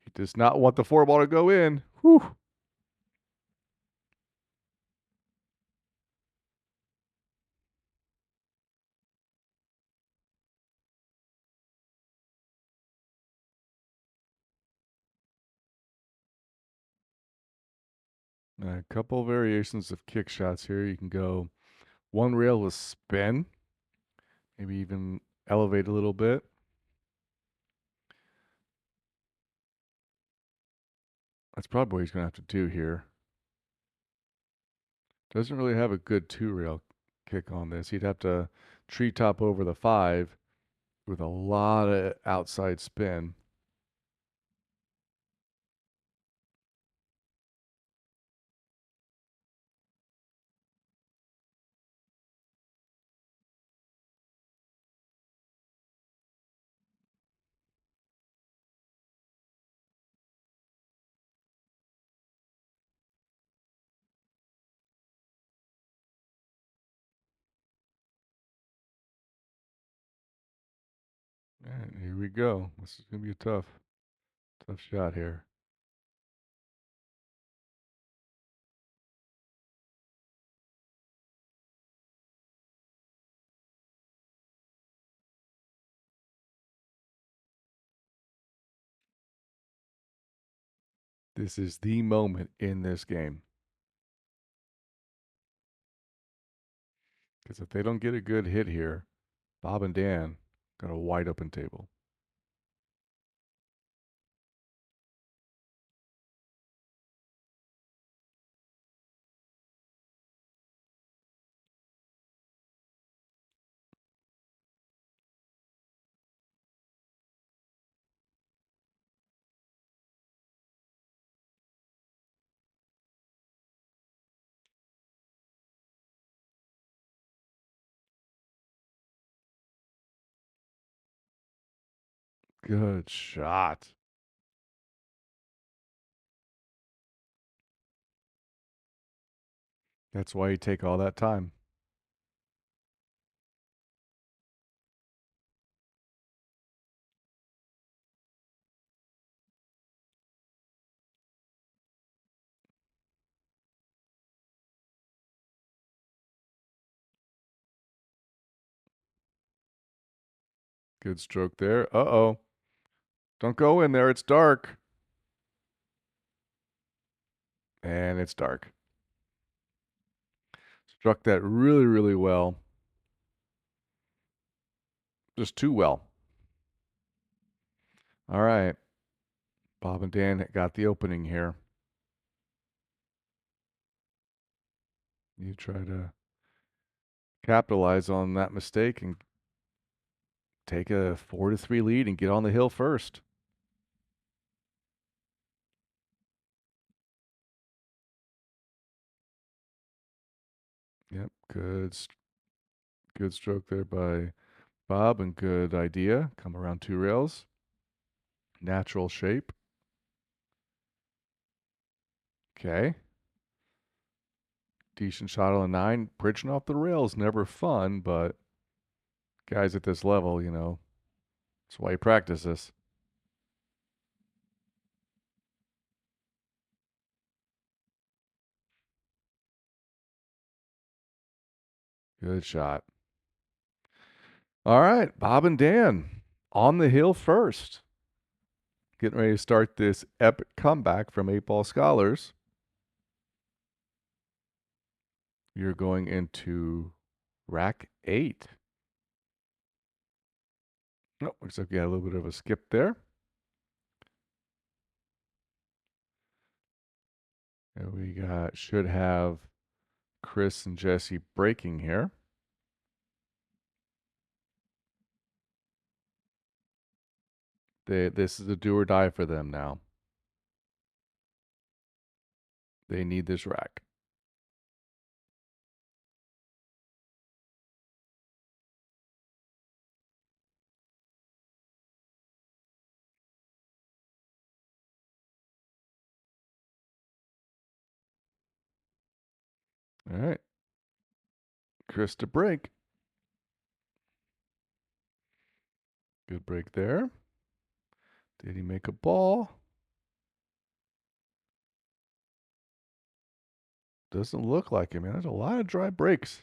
He does not want the 4 ball to go in. Whew. A couple variations of kick shots here. You can go one rail with spin, maybe even elevate a little bit. That's probably what he's going to have to do here. Doesn't really have a good 2 rail kick on this. He'd have to treetop over the 5 with a lot of outside spin. And here we go. This is going to be a tough shot here. This is the moment in this game. Because if they don't get a good hit here, Bob and Dan got a wide open table. Good shot. That's why you take all that time. Good stroke there. Uh-oh. Don't go in there. It's dark. And it's dark. Struck that really, really well. Just too well. All right. Bob and Dan got the opening here. You try to capitalize on that mistake and take a 4-3 lead and get on the hill first. Yep, good stroke there by Bob, and good idea. Come around 2 rails. Natural shape. Okay. Decent shot on the 9. Bridging off the rails, never fun, but guys at this level, that's why you practice this. Good shot. All right, Bob and Dan on the hill first. Getting ready to start this epic comeback from 8 Ball Scholars. You're going into rack 8. Oh, looks like we got a little bit of a skip there. And we should have Chris and Jesse breaking here. This is a do or die for them now. They need this rack. All right. Chris to break. Good break there. Did he make a ball? Doesn't look like it, man. There's a lot of dry breaks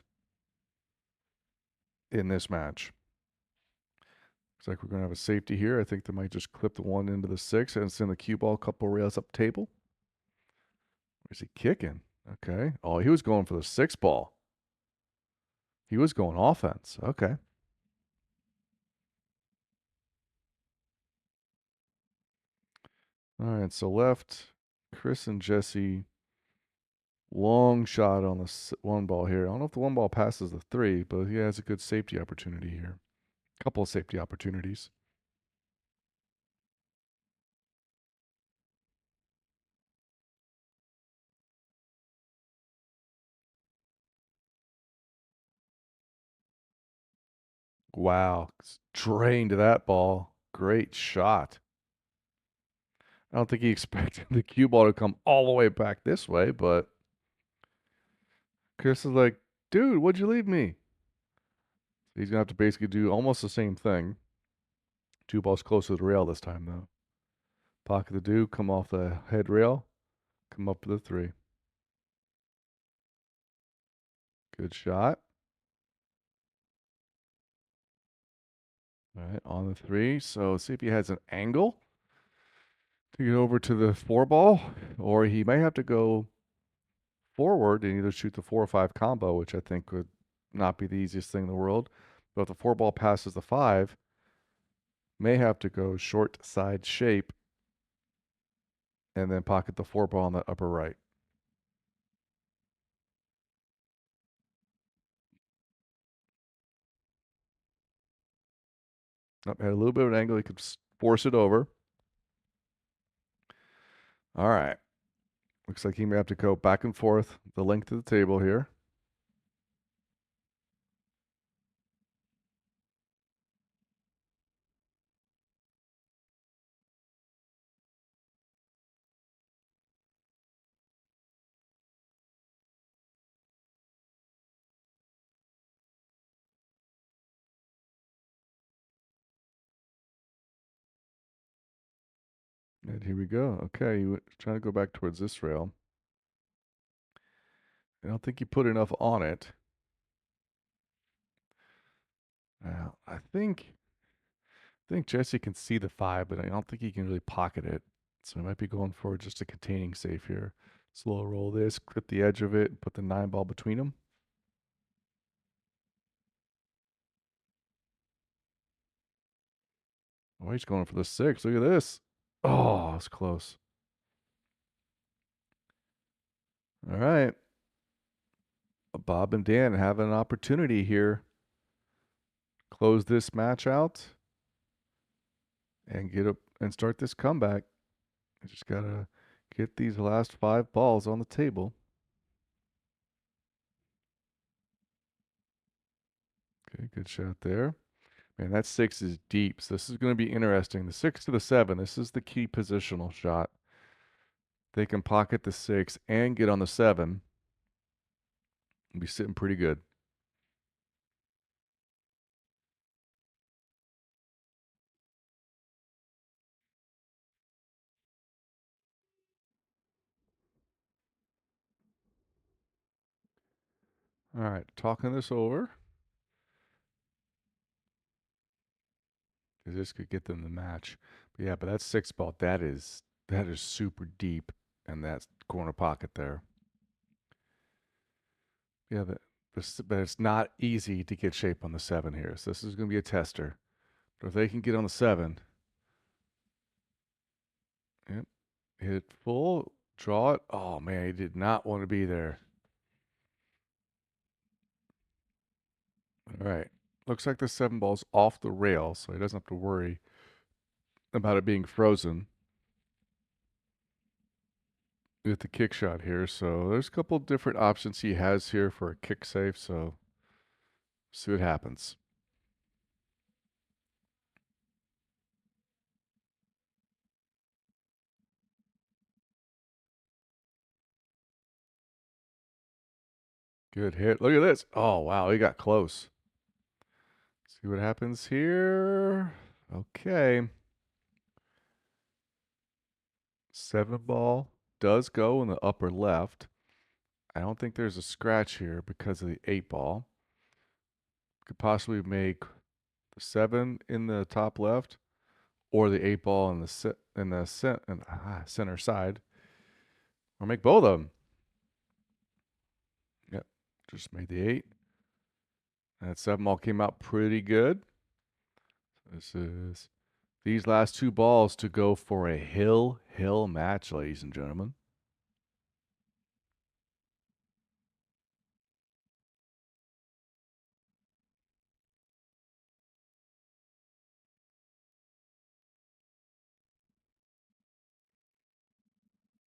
in this match. Looks like we're going to have a safety here. I think they might just clip the 1 into the 6 and send the cue ball a couple rails up table. Where's he kicking? Okay. Oh, he was going for the 6 ball. He was going offense. Okay. All right. So left, Chris and Jesse. Long shot on the 1 ball here. I don't know if the 1 ball passes the 3, but he has a good safety opportunity here. Couple of safety opportunities. Wow. Drained that ball. Great shot. I don't think he expected the cue ball to come all the way back this way, but Chris is like, dude, what'd you leave me? He's going to have to basically do almost the same thing. 2 balls closer to the rail this time, though. Pocket the do, come off the head rail, come up to the 3. Good shot. All right, on the 3. So see if he has an angle to get over to the 4 ball, or he may have to go forward and either shoot the 4 or 5 combo, which I think would not be the easiest thing in the world. But if the 4 ball passes the 5, may have to go short side shape and then pocket the 4 ball on the upper right. Had a little bit of an angle. He could force it over. All right. Looks like he may have to go back and forth the length of the table here. And here we go. Okay, he was trying to go back towards this rail. I don't think he put enough on it. I think Jesse can see the 5, but I don't think he can really pocket it. So he might be going for just a containing safe here. Slow roll this, clip the edge of it, and put the 9 ball between them. Oh, he's going for the 6. Look at this. Oh, it's close. All right. Bob and Dan have an opportunity here. Close this match out and get up and start this comeback. I just gotta get these last 5 balls on the table. Okay, good shot there. Man, that 6 is deep, so this is going to be interesting. The 6 to the 7, this is the key positional shot. They can pocket the 6 and get on the 7. And be sitting pretty good. All right, talking this over. This could get them the match. But yeah, but that 6 ball, that is super deep in that corner pocket there. Yeah, but it's not easy to get shape on the 7 here. So this is going to be a tester. But if they can get on the 7, yep, hit it full, draw it. Oh man, he did not want to be there. All right, looks like the 7 ball's off the rail, so he doesn't have to worry about it being frozen with the kick shot here. So there's a couple different options he has here for a kick safe. So see what happens. Good hit. Look at this. Oh, wow. He got close. See what happens here. Okay. 7 ball does go in the upper left. I don't think there's a scratch here because of the 8 ball. Could possibly make the 7 in the top left or the 8 ball in the center side, or make both of them. Yep. Just made the 8. That 7 ball came out pretty good. This is these last 2 balls to go for a hill match, ladies and gentlemen.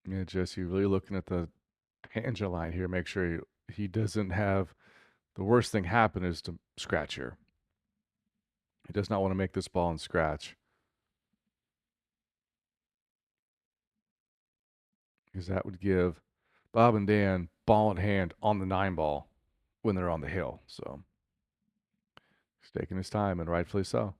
Yeah, Jesse, really looking at the tangent line here. Make sure he doesn't have the worst thing happen is to scratch here. He does not want to make this ball and scratch, because that would give Bob and Dan ball in hand on the 9 ball when they're on the hill. So he's taking his time, and rightfully so.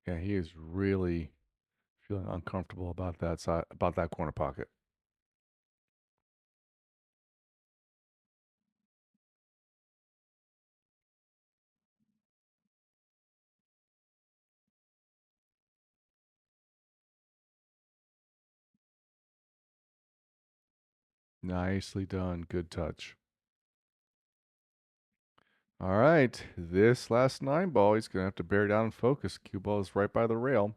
Yeah, he is really feeling uncomfortable about that side, about that corner pocket. Nicely done. Good touch. All right. This last 9 ball, he's going to have to bear down and focus. Cue ball is right by the rail.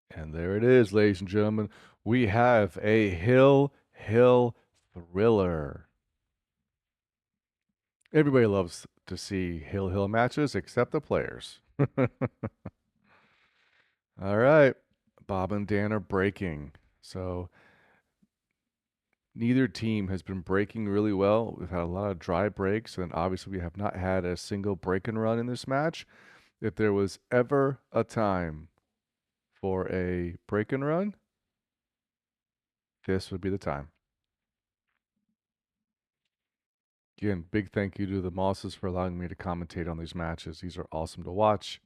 And there it is, ladies and gentlemen. We have a hill thriller. Everybody loves to see hill matches except the players. All right. Bob and Dan are breaking. So neither team has been breaking really well. We've had a lot of dry breaks, and obviously we have not had a single break and run in this match. If there was ever a time for a break and run, this would be the time. Again, big thank you to the Mosses for allowing me to commentate on these matches. These are awesome to watch.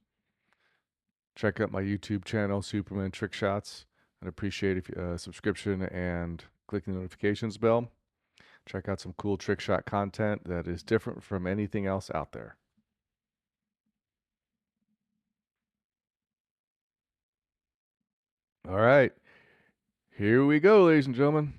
Check out my YouTube channel, Superman Trick Shots. I'd appreciate a subscription and clicking the notifications bell. Check out some cool trick shot content that is different from anything else out there. All right, here we go, ladies and gentlemen.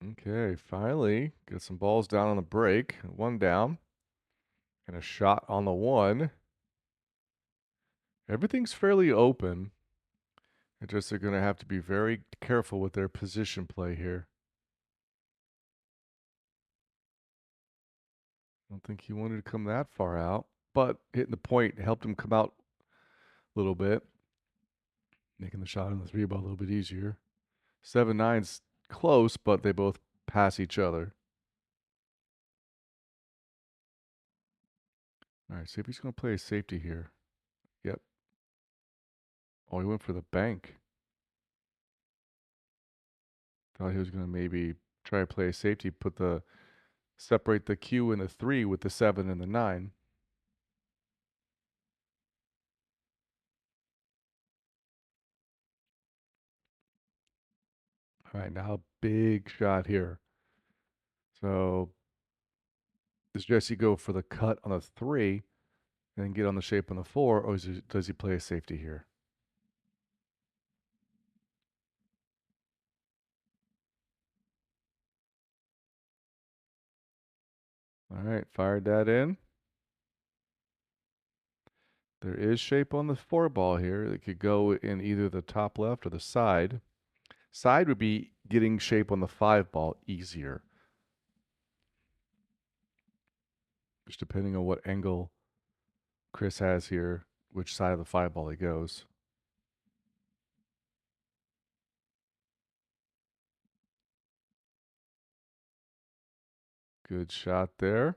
Okay, finally get some balls down on the break. One down and a shot on the one. Everything's fairly open. It's just they're going to have to be very careful with their position play here. I don't think he wanted to come that far out, but hitting the point helped him come out a little bit, making the shot on the 3 ball a little bit easier. 7-9's close, but they both pass each other. All right, see if he's going to play a safety here. Yep. Oh, he went for the bank. Thought he was going to maybe try to play a safety, separate the Q and the 3 with the 7 and the 9. All right, now big shot here. So does Jesse go for the cut on the 3 and then get on the shape on the 4, or does he play a safety here? All right, fired that in. There is shape on the 4 ball here. It could go in either the top left or the side. Side would be getting shape on the 5 ball easier, just depending on what angle Chris has here, which side of the 5 ball he goes. Good shot there.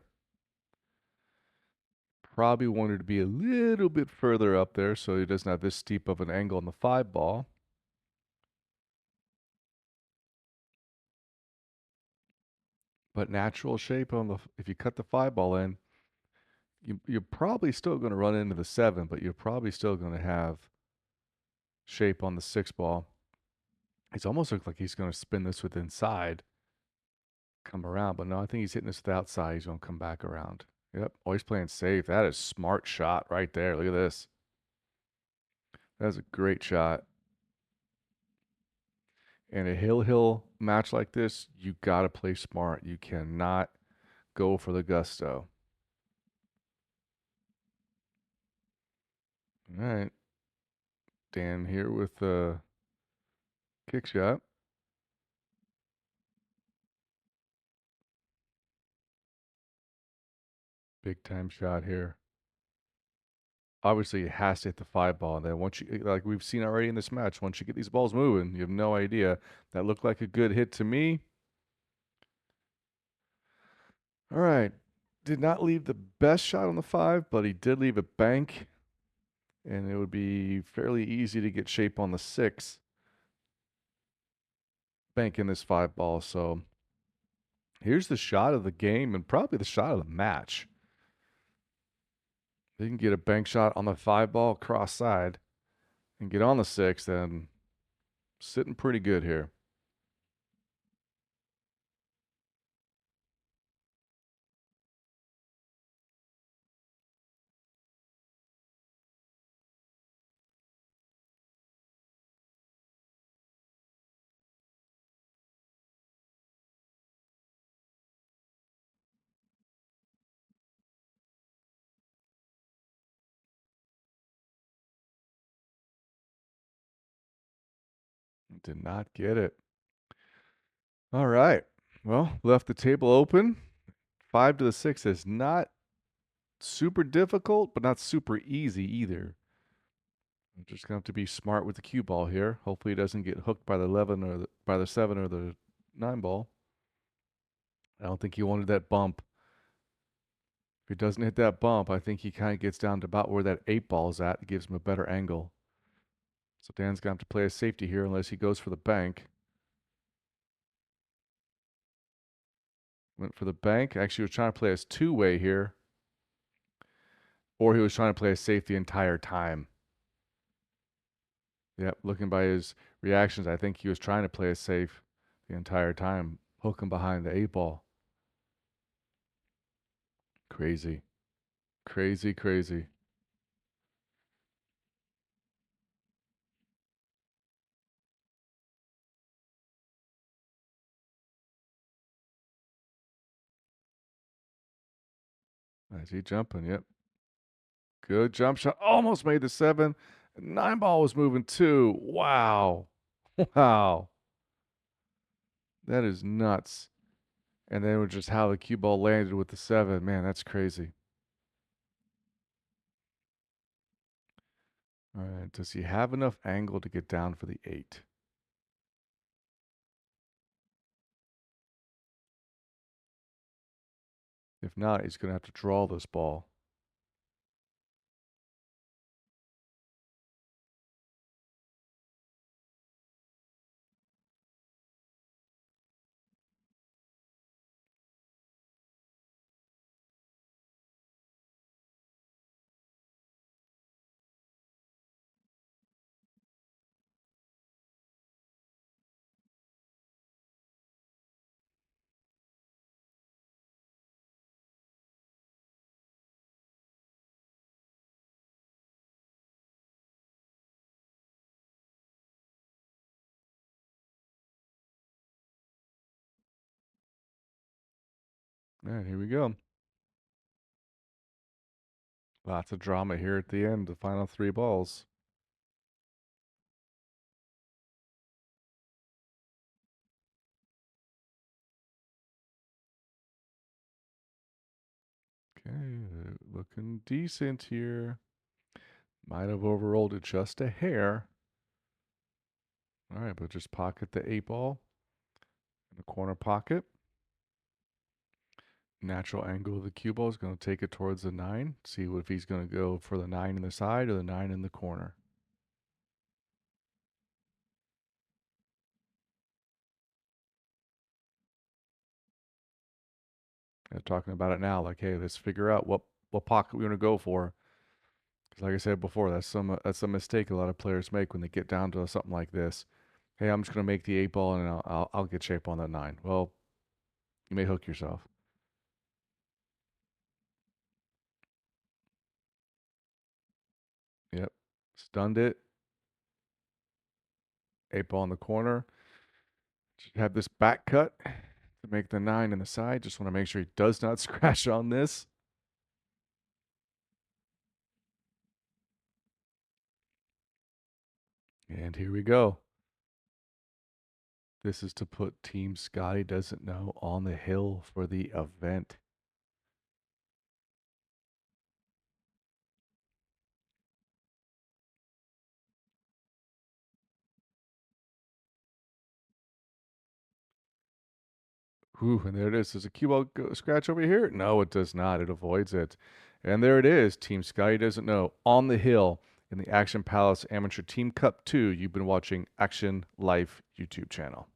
Probably wanted to be a little bit further up there so he doesn't have this steep of an angle on the 5 ball. But natural shape on if you cut the 5 ball in, you're probably still going to run into the 7, but you're probably still going to have shape on the 6 ball. It's almost looked like he's going to spin this with inside, come around, but no, I think he's hitting this with outside. He's going to come back around. Yep, always playing safe. That is smart shot right there. Look at this. That's a great shot. In a hill match like this, you got to play smart. You cannot go for the gusto. All right. Dan here with the kick shot. Big time shot here. Obviously, it has to hit the 5 ball. And then once you, like we've seen already in this match, once you get these balls moving, you have no idea. That looked like a good hit to me. All right. Did not leave the best shot on the 5, but he did leave a bank. And it would be fairly easy to get shape on the 6. Bank in this 5 ball. So here's the shot of the game and probably the shot of the match. They can get a bank shot on the 5 ball cross side and get on the 6, then sitting pretty good here. Did not get it. All right. Well, left the table open. 5 to the 6 is not super difficult, but not super easy either. I'm just going to have to be smart with the cue ball here. Hopefully, he doesn't get hooked by the 11 or by the 7 or the 9 ball. I don't think he wanted that bump. If he doesn't hit that bump, I think he kind of gets down to about where that 8 ball is at. It gives him a better angle. So Dan's going to have to play a safety here unless he goes for the bank. Went for the bank. Actually, he was trying to play his 2-way here. Or he was trying to play a safe the entire time. Yep, looking by his reactions, I think he was trying to play it safe the entire time, hook him behind the 8 ball. Crazy. Crazy, crazy. Is he jumping? Yep. Good jump shot. Almost made the 7. 9 ball was moving too. Wow. Wow. That is nuts. And then with just how the cue ball landed with the 7. Man, that's crazy. All right. Does he have enough angle to get down for the 8? If not, he's going to have to draw this ball. All right, here we go. Lots of drama here at the end, the final 3 balls. Okay, looking decent here. Might have overrolled it just a hair. All right, but just pocket the 8 ball in the corner pocket. Natural angle of the cue ball is going to take it towards the 9. See if he's going to go for the 9 in the side or the 9 in the corner. They're talking about it now, like, hey, let's figure out what pocket we want to go for. Because, like I said before, that's a mistake a lot of players make when they get down to something like this. Hey, I'm just going to make the 8 ball and I'll get shape on that 9. Well, you may hook yourself. Yep, stunned it. 8 ball in the corner. Should have this back cut to make the 9 in the side. Just want to make sure he does not scratch on this. And here we go. This is to put Team Scotty Doesn't Know on the hill for the event. Ooh, and there it is. Does a cue ball scratch over here? No, it does not. It avoids it. And there it is. Team Scotty Doesn't Know on the hill in the Action Palace Amateur Team Cup 2. You've been watching Action Life YouTube channel.